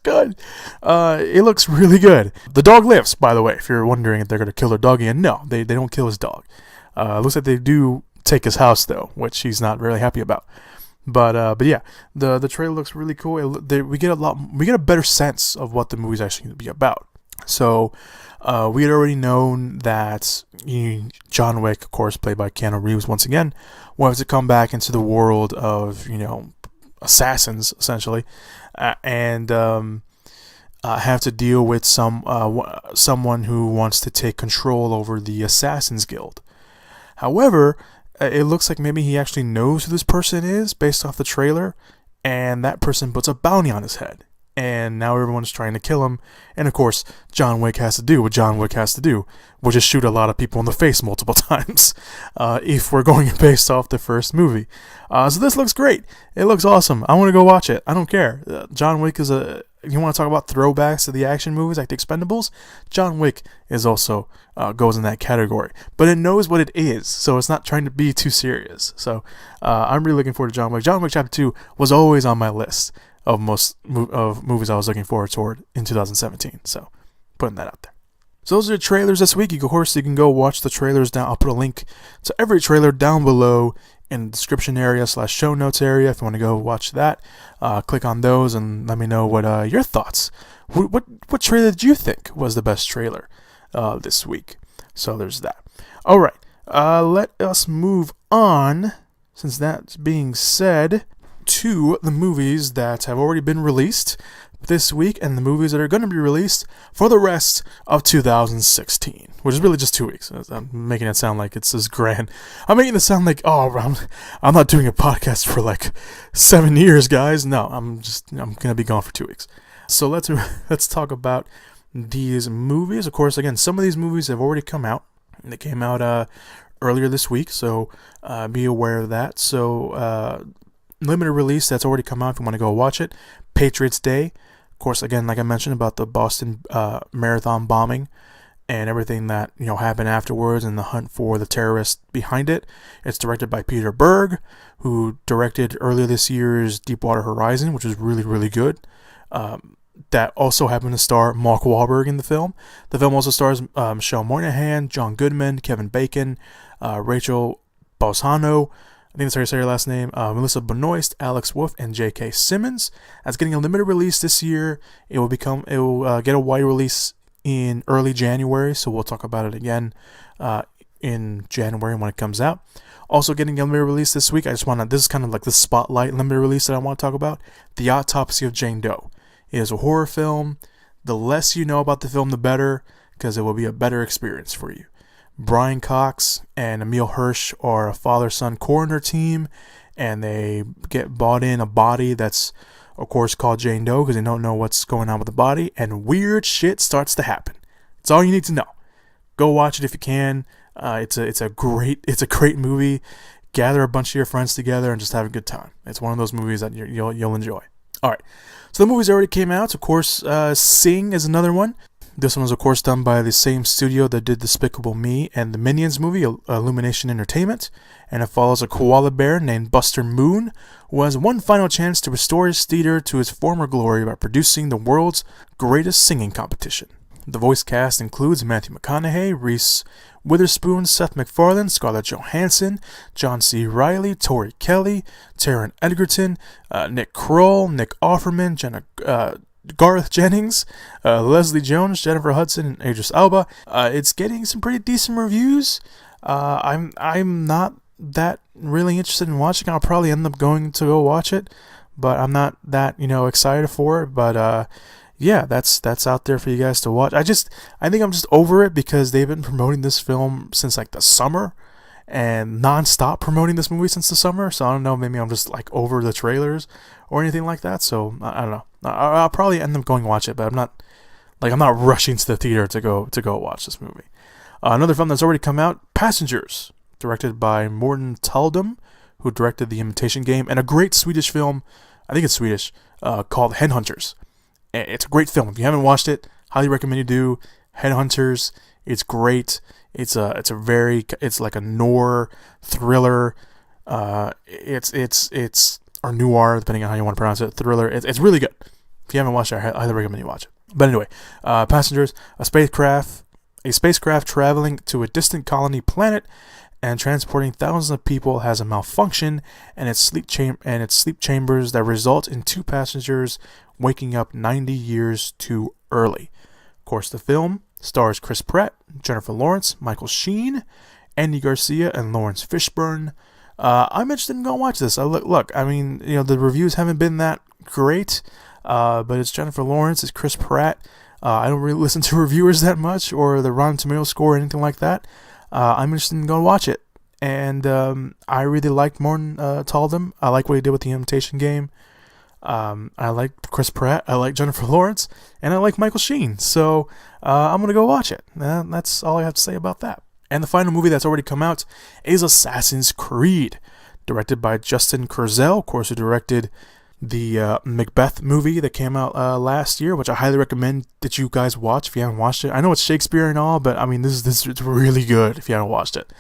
good. It looks really good. The dog lives, by the way, if you're wondering if they're going to kill their doggy. And no, they don't kill his dog. It looks like they do take his house, though, which he's not really happy about. But yeah, the trailer looks really cool. We get a better sense of what the movie's actually going to be about. So we had already known that John Wick, of course, played by Keanu Reeves once again, wanted to come back into the world of assassins, essentially, and have to deal with someone who wants to take control over the Assassin's Guild. However, it looks like maybe he actually knows who this person is based off the trailer, and that person puts a bounty on his head. And now everyone's trying to kill him. And of course, John Wick has to do what John Wick has to do, which is shoot a lot of people in the face multiple times, if we're going based off the first movie. So this looks great. It looks awesome. I want to go watch it. I don't care. John Wick is you want to talk about throwbacks to the action movies like the Expendables? John Wick is also goes in that category. But it knows what it is, so it's not trying to be too serious. So I'm really looking forward to John Wick. John Wick Chapter 2 was always on my list of movies I was looking forward toward in 2017. So, putting that out there. So those are the trailers this week. Of course, you can go watch the trailers down. I'll put a link to every trailer down below in the description area / show notes area if you want to go watch that. Click on those and let me know what your thoughts. What trailer did you think was the best trailer this week? So there's that. All right. Let us move on, since that's being said, to the movies that have already been released this week and the movies that are going to be released for the rest of 2016, which is really just 2 weeks. I'm making it sound like it's this grand. I'm making it sound like, I'm not doing a podcast for like 7 years, guys. No, I'm going to be gone for 2 weeks. So let's talk about these movies. Of course, again, some of these movies have already come out. They came out earlier this week, so be aware of that. So limited release that's already come out if you want to go watch it. Patriots Day, of course, again, like I mentioned about the Boston Marathon bombing and everything that happened afterwards and the hunt for the terrorists behind it. It's directed by Peter Berg, who directed earlier this year's Deepwater Horizon, which was really, really good. That also happened to star Mark Wahlberg in the film. The film also stars Michelle Monaghan, John Goodman, Kevin Bacon, Rachel Balsano, I think that's how you say her last name, Melissa Benoist, Alex Wolff, and J.K. Simmons. That's getting a limited release this year. It will get a wide release in early January, so we'll talk about it again in January when it comes out. Also getting a limited release this week, this is kind of like the spotlight limited release that I want to talk about, The Autopsy of Jane Doe. It is a horror film. The less you know about the film, the better, because it will be a better experience for you. Brian Cox and Emil Hirsch are a father-son coroner team, and they get bought in a body that's, of course, called Jane Doe because they don't know what's going on with the body, and weird shit starts to happen. It's all you need to know. Go watch it if you can. It's a great movie. Gather a bunch of your friends together and just have a good time. It's one of those movies that you'll enjoy. All right, so the movies already came out. Of course, Sing is another one. This one was, of course, done by the same studio that did Despicable Me and the Minions movie, Illumination Entertainment, and it follows a koala bear named Buster Moon, who has one final chance to restore his theater to its former glory by producing the world's greatest singing competition. The voice cast includes Matthew McConaughey, Reese Witherspoon, Seth MacFarlane, Scarlett Johansson, John C. Reilly, Tori Kelly, Taron Egerton, Nick Kroll, Nick Offerman, Garth Jennings, Leslie Jones, Jennifer Hudson, and Idris Elba. It's getting some pretty decent reviews. I'm not that really interested in watching. I'll probably end up going to go watch it, but I'm not that excited for it. But yeah, that's out there for you guys to watch. I think I'm just over it because they've been promoting this film since like the summer and non-stop promoting this movie since the summer. So I don't know, maybe I'm just like over the trailers or anything like that. So I don't know. I'll probably end up going to watch it, but I'm not rushing to the theater to go watch this movie. Another film that's already come out, Passengers, directed by Morten Taldum, who directed The Imitation Game, and a great Swedish film, I think it's Swedish, called Headhunters. It's a great film. If you haven't watched it, highly recommend you do. Headhunters, it's great. It's like a noir thriller. It's or noir, depending on how you want to pronounce it. Thriller. It's really good. If you haven't watched it, I highly recommend you watch it. But anyway, Passengers, a spacecraft traveling to a distant colony planet and transporting thousands of people has a malfunction in its sleep chambers that result in 2 passengers waking up 90 years too early. Of course, the film stars Chris Pratt, Jennifer Lawrence, Michael Sheen, Andy Garcia, and Lawrence Fishburne. I'm interested in going to watch this. Look, I mean, the reviews haven't been that great, but it's Jennifer Lawrence, it's Chris Pratt. I don't really listen to reviewers that much or the Rotten Tomatoes score or anything like that. I'm interested in going to watch it. And I really liked Morten Taldum. I like what he did with The Imitation Game. I like Chris Pratt, I like Jennifer Lawrence, and I like Michael Sheen. So I'm going to go watch it. That's all I have to say about that. And the final movie that's already come out is Assassin's Creed, directed by Justin Kurzel, of course, who directed the Macbeth movie that came out last year, which I highly recommend that you guys watch if you haven't watched it. I know it's Shakespeare and all, but I mean, this it's really good if you haven't watched it.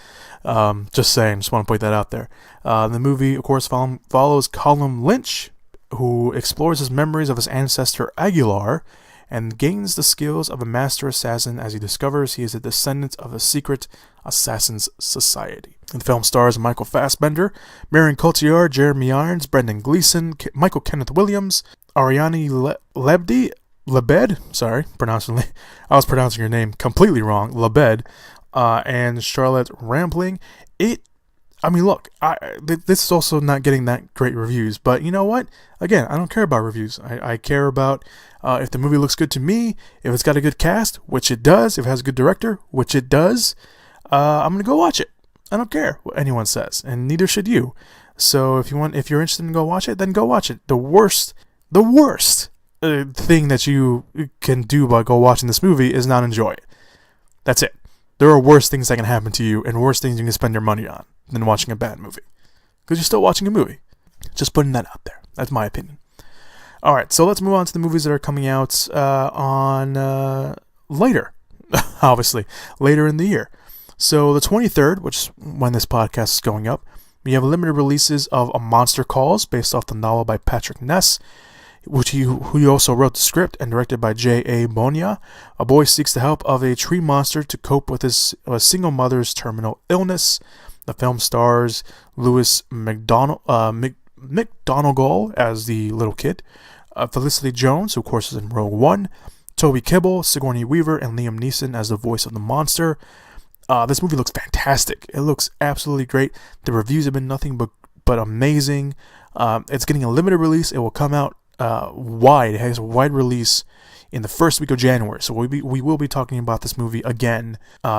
Just saying, just want to point that out there. The movie, of course, follows Colm Lynch, who explores his memories of his ancestor Aguilar and gains the skills of a master assassin as he discovers he is a descendant of a secret assassin's society. The film stars Michael Fassbender, Marion Cotillard, Jeremy Irons, Brendan Gleeson, Michael Kenneth Williams, Ariane Lebed, sorry, I was pronouncing your name completely wrong, Lebed, and Charlotte Rampling. This is also not getting that great reviews, but you know what? Again, I don't care about reviews. I care about if the movie looks good to me, if it's got a good cast, which it does, if it has a good director, which it does, I'm going to go watch it. I don't care what anyone says, and neither should you. So if you're interested in go watch it, then go watch it. The worst thing that you can do by go watching this movie is not enjoy it. That's it. There are worse things that can happen to you and worse things you can spend your money on than watching a bad movie. Because you're still watching a movie. Just putting that out there. That's my opinion. Alright, so let's move on to the movies that are coming out on later. Obviously, later in the year. So the 23rd, which is when this podcast is going up, we have limited releases of A Monster Calls, based off the novel by Patrick Ness, who he also wrote the script and directed by J.A. Bonia. A boy seeks the help of a tree monster to cope with his single mother's terminal illness. The film stars Lewis McDonegal as the little kid, Felicity Jones, who of course is in Rogue One, Toby Kebbell, Sigourney Weaver, and Liam Neeson as the voice of the monster. This movie looks fantastic. It looks absolutely great. The reviews have been nothing but amazing. It's getting a limited release. It will come out wide. It has a wide release in the first week of January. So we will be talking about this movie again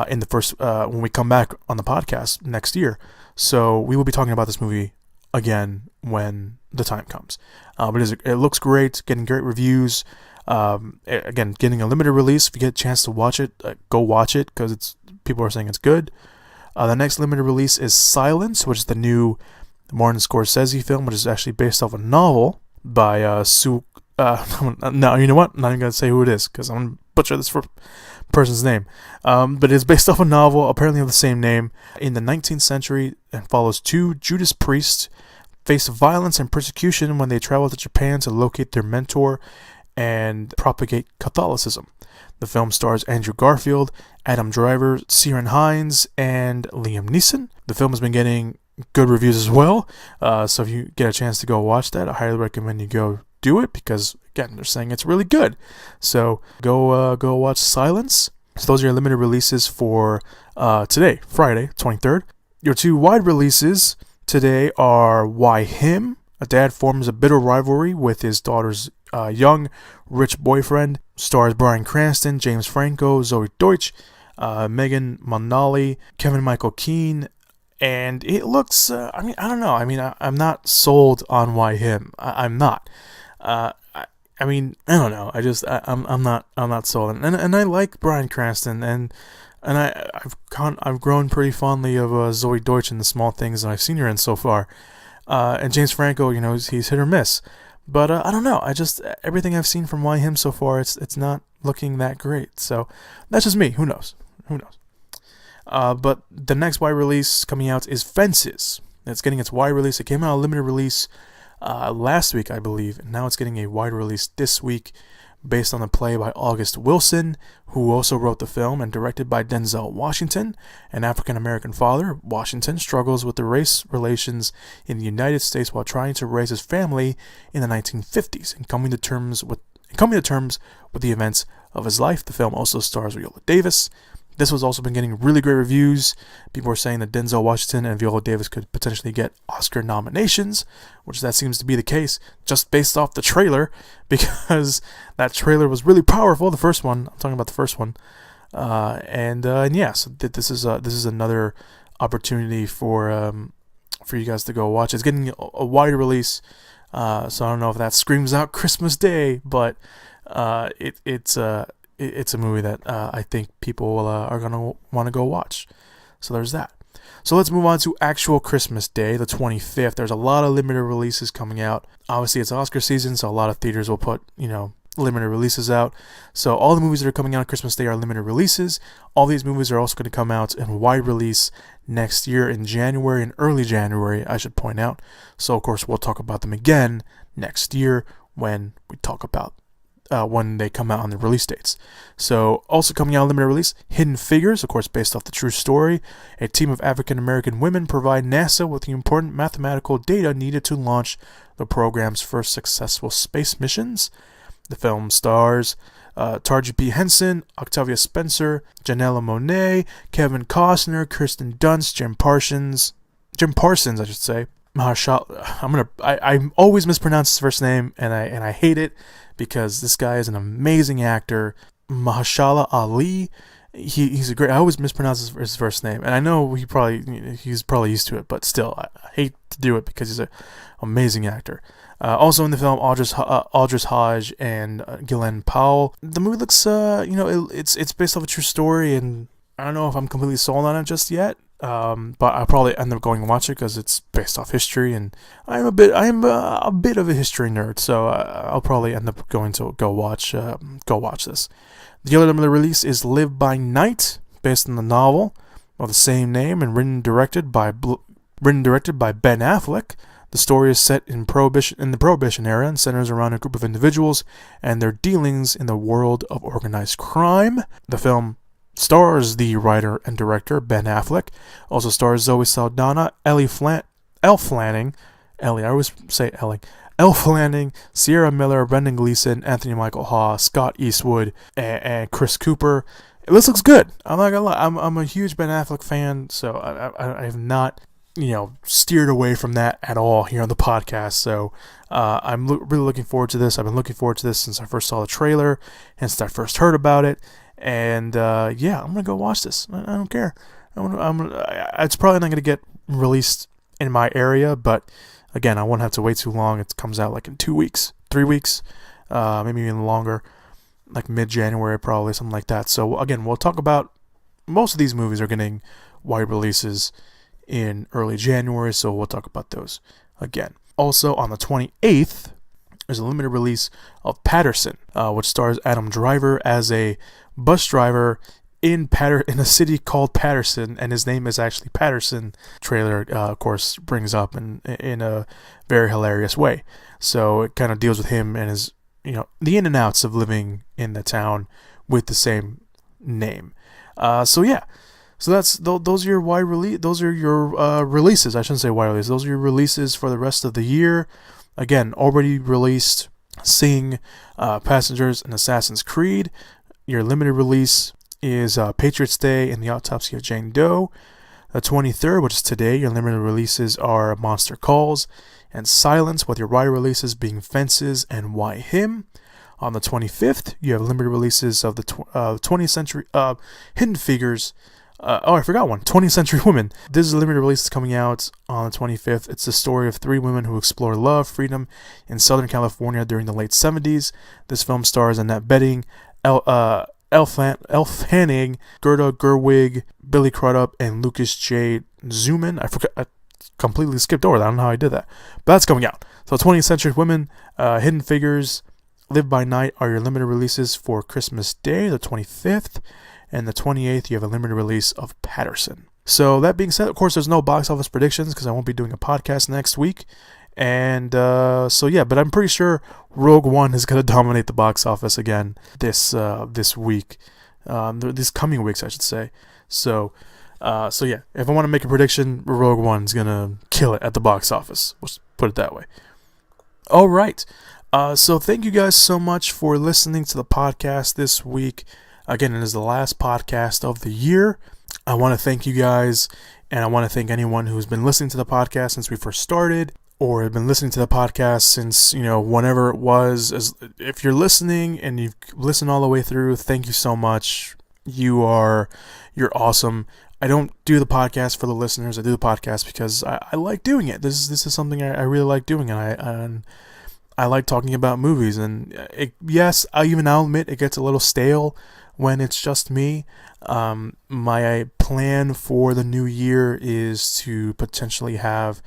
in the first when we come back on the podcast next year. So we will be talking about this movie again when the time comes. But it looks great, getting great reviews. Again, getting a limited release. If you get a chance to watch it, go watch it because people are saying it's good. The next limited release is Silence, which is the new Martin Scorsese film, which is actually based off a novel by no, you know what? I'm not even going to say who it is because I'm going to butcher this person's name. But it's based off a novel, apparently of the same name, in the 19th century, and follows two Judas priests face violence and persecution when they travel to Japan to locate their mentor and propagate Catholicism. The film stars Andrew Garfield, Adam Driver, Ciarán Hinds, and Liam Neeson. The film has been getting good reviews as well, so if you get a chance to go watch that, I highly recommend you go do it because, again, they're saying it's really good. So go watch Silence. So those are your limited releases for today, Friday, 23rd. Your two wide releases today are Why Him? A dad forms a bitter rivalry with his daughter's young, rich boyfriend. Stars Bryan Cranston, James Franco, Zoe Deutsch, Megan Mullally, Kevin Michael Keane, and it looks. I don't know. I'm not sold on Why Him. I'm not. I don't know. I'm not sold. And I like Bryan Cranston, and I've grown pretty fondly of Zoe Deutsch in the small things that I've seen her in so far. And James Franco, he's hit or miss. But I don't know. Everything I've seen from Why Him so far, it's not looking that great. So that's just me. Who knows? But the next wide release coming out is Fences. It's getting its wide release. It came out a limited release last week, I believe. And now it's getting a wide release this week based on the play by August Wilson, who also wrote the film, and directed by Denzel Washington. An African-American father, Washington struggles with the race relations in the United States while trying to raise his family in the 1950s and coming to terms with the events of his life. The film also stars Viola Davis. This has also been getting really great reviews. People are saying that Denzel Washington and Viola Davis could potentially get Oscar nominations, which that seems to be the case just based off the trailer, because that trailer was really powerful. The first one, I'm talking about the first one, and yes, this is another opportunity for you guys to go watch. It's getting a wide release, so I don't know if that screams out Christmas Day, but it's a movie that I think people are going to want to go watch. So there's that. So let's move on to actual Christmas Day, the 25th. There's a lot of limited releases coming out. Obviously, it's Oscar season, so a lot of theaters will put, limited releases out. So all the movies that are coming out on Christmas Day are limited releases. All these movies are also going to come out in wide release next year in January, in early January, I should point out. So, of course, we'll talk about them again next year when we talk about when they come out on the release dates. So, also coming out on limited release, Hidden Figures, of course, based off the true story. A team of African-American women provide NASA with the important mathematical data needed to launch the program's first successful space missions. The film stars Taraji P. Henson, Octavia Spencer, Janelle Monáe, Kevin Costner, Kirsten Dunst, Jim Parsons, I should say. Mahershala. I always mispronounce his first name, and I hate it because this guy is an amazing actor. Mahershala Ali. He's a great. I always mispronounce his first name, and I know he's probably used to it, but still, I hate to do it because he's an amazing actor. Also in the film, Aldris Hodge and Glenn Powell. The movie looks, it's based off a true story, and I don't know if I'm completely sold on it just yet. But I'll probably end up going and watch it because it's based off history, and I am a bit of a history nerd, so I'll probably end up going to go watch this. The other limited release is Live by Night, based on the novel of the same name and written and directed by Ben Affleck. The story is set in the Prohibition era and centers around a group of individuals and their dealings in the world of organized crime. The film stars the writer and director Ben Affleck. Also stars Zoe Saldana, Elle Fanning, Sierra Miller, Brendan Gleeson, Anthony Michael Hall, Scott Eastwood, and Chris Cooper. This looks good. I'm not gonna lie. I'm a huge Ben Affleck fan, so I have not steered away from that at all here on the podcast. So I'm really looking forward to this. I've been looking forward to this since I first saw the trailer and since I first heard about it. And I'm gonna go watch this. I don't care. It's probably not gonna get released in my area, but again, I won't have to wait too long. It comes out like in 2 weeks, 3 weeks, maybe even longer, like mid-January probably, something like that. So again, we'll talk about most of these movies are getting wide releases in early January, so we'll talk about those again. Also, on the 28th, there's a limited release of Patterson, which stars Adam Driver as a bus driver in a city called Patterson, and his name is actually Patterson. Trailer, of course, brings up in a very hilarious way. So it kind of deals with him and his, the in and outs of living in the town with the same name. So those are your wide release. Those are your releases. I shouldn't say wide release. Those are your releases for the rest of the year. Again, already released Sing, Passengers, and Assassin's Creed. Your limited release is Patriots Day and the Autopsy of Jane Doe. The 23rd, which is today, your limited releases are Monster Calls and Silence, with your wide releases being Fences and Why Him. On the 25th, you have limited releases of the 20th Century Hidden Figures. I forgot one. 20th Century Women. This is a limited release coming out on the 25th. It's the story of 3 women who explore love, freedom in Southern California during the late 70s. This film stars Annette Bening, Elle Fanning, Gerda Gerwig, Billy Crudup, and Lucas J. Zuman. I completely skipped over that. I don't know how I did that. But that's coming out. So 20th Century Women, Hidden Figures, Live by Night are your limited releases for Christmas Day, the 25th. And the 28th, you have a limited release of Patterson. So that being said, of course, there's no box office predictions because I won't be doing a podcast next week. And but I'm pretty sure Rogue One is going to dominate the box office again this week. These coming weeks, I should say. So if I want to make a prediction, Rogue One is going to kill it at the box office. Let's put it that way. All right. So thank you guys so much for listening to the podcast this week. Again, it is the last podcast of the year. I want to thank you guys, and I want to thank anyone who's been listening to the podcast since we first started, or have been listening to the podcast since, whenever it was. If you're listening and you've listened all the way through, thank you so much. You're awesome. I don't do the podcast for the listeners. I do the podcast because I like doing it. This is something I really like doing, and I like talking about movies. And I'll admit it gets a little stale when it's just me. My plan for the new year is to potentially have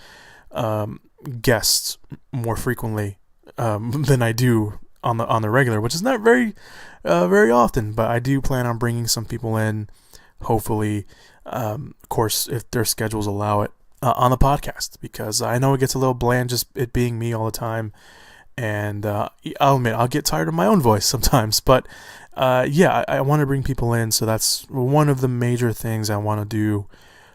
guests more frequently than I do on the regular, which is not very often. But I do plan on bringing some people in, hopefully, of course, if their schedules allow it, on the podcast, because I know it gets a little bland just it being me all the time. And I'll admit, I'll get tired of my own voice sometimes. But I want to bring people in. So that's one of the major things I want to do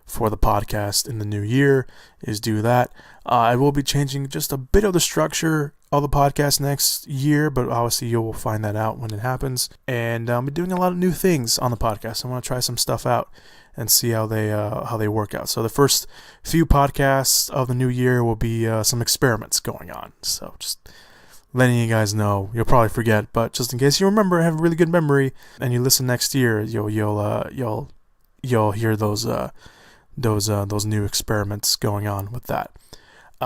for the podcast in the new year, is do that. I will be changing just a bit of the structure of the podcast next year, but obviously you'll find that out when it happens. And I'm doing a lot of new things on the podcast. I want to try some stuff out and see how they work out. So the first few podcasts of the new year will be some experiments going on. So just letting you guys know. You'll probably forget, but just in case you remember, have a really good memory, and you listen next year, you'll hear those new experiments going on with that.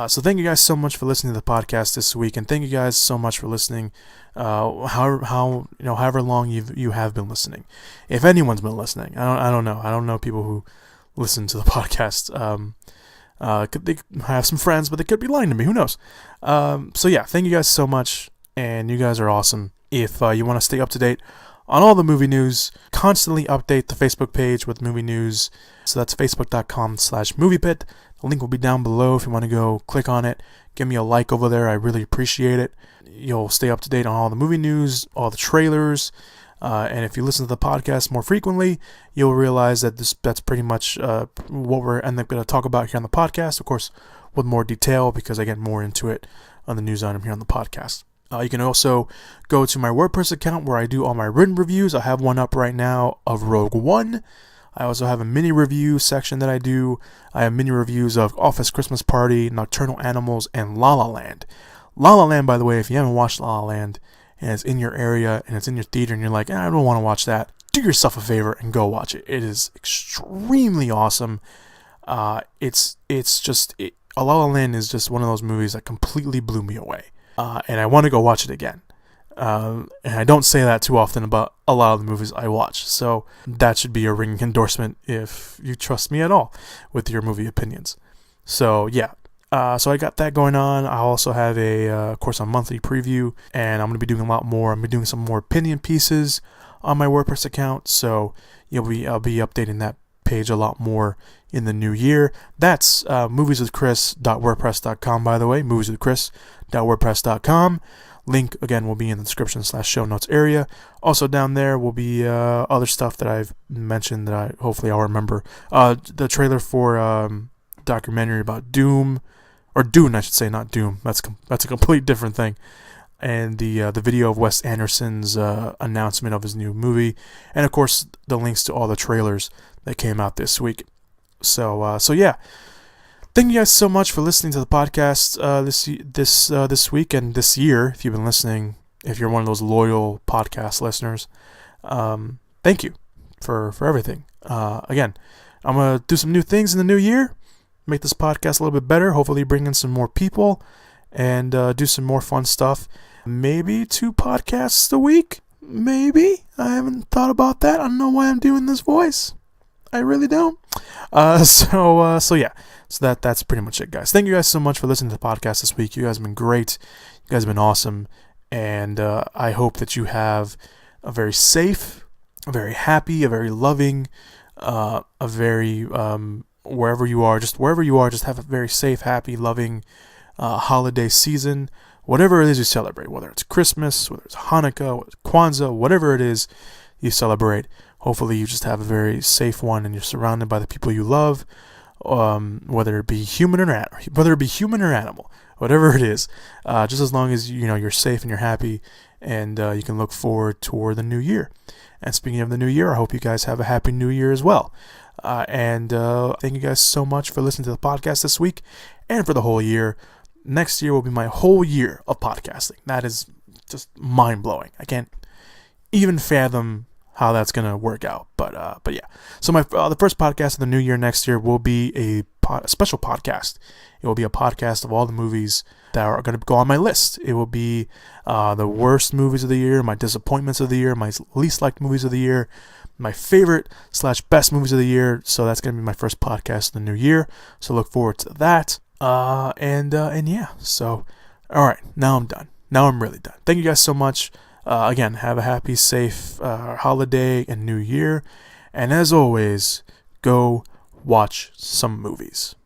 So thank you guys so much for listening to the podcast this week, and thank you guys so much for listening. However long you have been listening, if anyone's been listening, I don't know. I don't know people who listen to the podcast. They have some friends, but they could be lying to me. Who knows? Thank you guys so much, and you guys are awesome. If you want to stay up to date on all the movie news, constantly update the Facebook page with movie news. So that's facebook.com/moviepit. The link will be down below if you want to go click on it. Give me a like over there. I really appreciate it. You'll stay up to date on all the movie news, all the trailers. And if you listen to the podcast more frequently, you'll realize that that's pretty much what we're going to talk about here on the podcast. Of course, with more detail, because I get more into it on the news item here on the podcast. You can also go to my WordPress account where I do all my written reviews. I have one up right now of Rogue One. I also have a mini review section that I do. I have mini reviews of Office Christmas Party, Nocturnal Animals, and La La Land. La La Land, by the way, if you haven't watched La La Land and it's in your area and it's in your theater and you're like, I don't want to watch that, do yourself a favor and go watch it. It is extremely awesome. La La Land is just one of those movies that completely blew me away. And I want to go watch it again. And I don't say that too often about a lot of the movies I watch. So that should be a ringing endorsement if you trust me at all with your movie opinions. So yeah. So I got that going on. I also have of course, a monthly preview, and I'm going to be doing a lot more. I'm going to be doing some more opinion pieces on my WordPress account. So I'll be updating that page a lot more in the new year. That's movieswithchris.wordpress.com, by the way, movieswithchris.wordpress.com. Link, again, will be in the description / show notes area. Also down there will be other stuff that I've mentioned that hopefully I'll remember. The trailer for documentary about Dune, I should say, not Doom. That's a complete different thing. And the video of Wes Anderson's announcement of his new movie, and of course the links to all the trailers that came out this week. So yeah, thank you guys so much for listening to the podcast this week and this year. If you've been listening, if you're one of those loyal podcast listeners, thank you for everything. Again, I'm gonna do some new things in the new year, make this podcast a little bit better. Hopefully, bring in some more people and do some more fun stuff. Maybe 2 podcasts a week. Maybe. I haven't thought about that. I don't know why I'm doing this voice. I really don't. So yeah. So that's pretty much it, guys. Thank you guys so much for listening to the podcast this week. You guys have been great. You guys have been awesome. And I hope that you have a very safe, a very happy, a very loving, a very wherever you are, just have a very safe, happy, loving holiday season. Whatever it is you celebrate, whether it's Christmas, whether it's Hanukkah, whether it's Kwanzaa, whatever it is you celebrate. Hopefully you just have a very safe one and you're surrounded by the people you love, whether it be human or animal, whatever it is, just as long as you're safe and you're happy and you can look forward toward the new year. And speaking of the new year, I hope you guys have a happy new year as well. And thank you guys so much for listening to the podcast this week and for the whole year. Next year will be my whole year of podcasting. That is just mind-blowing. I can't even fathom how that's going to work out. But yeah. So the first podcast of the new year next year will be a special podcast. It will be a podcast of all the movies that are going to go on my list. It will be the worst movies of the year, my disappointments of the year, my least liked movies of the year, my favorite / best movies of the year. So that's going to be my first podcast of the new year. So look forward to that. And yeah. So, all right. Now I'm done. Now I'm really done. Thank you guys so much. Again, have a happy, safe holiday and new year. And as always, go watch some movies.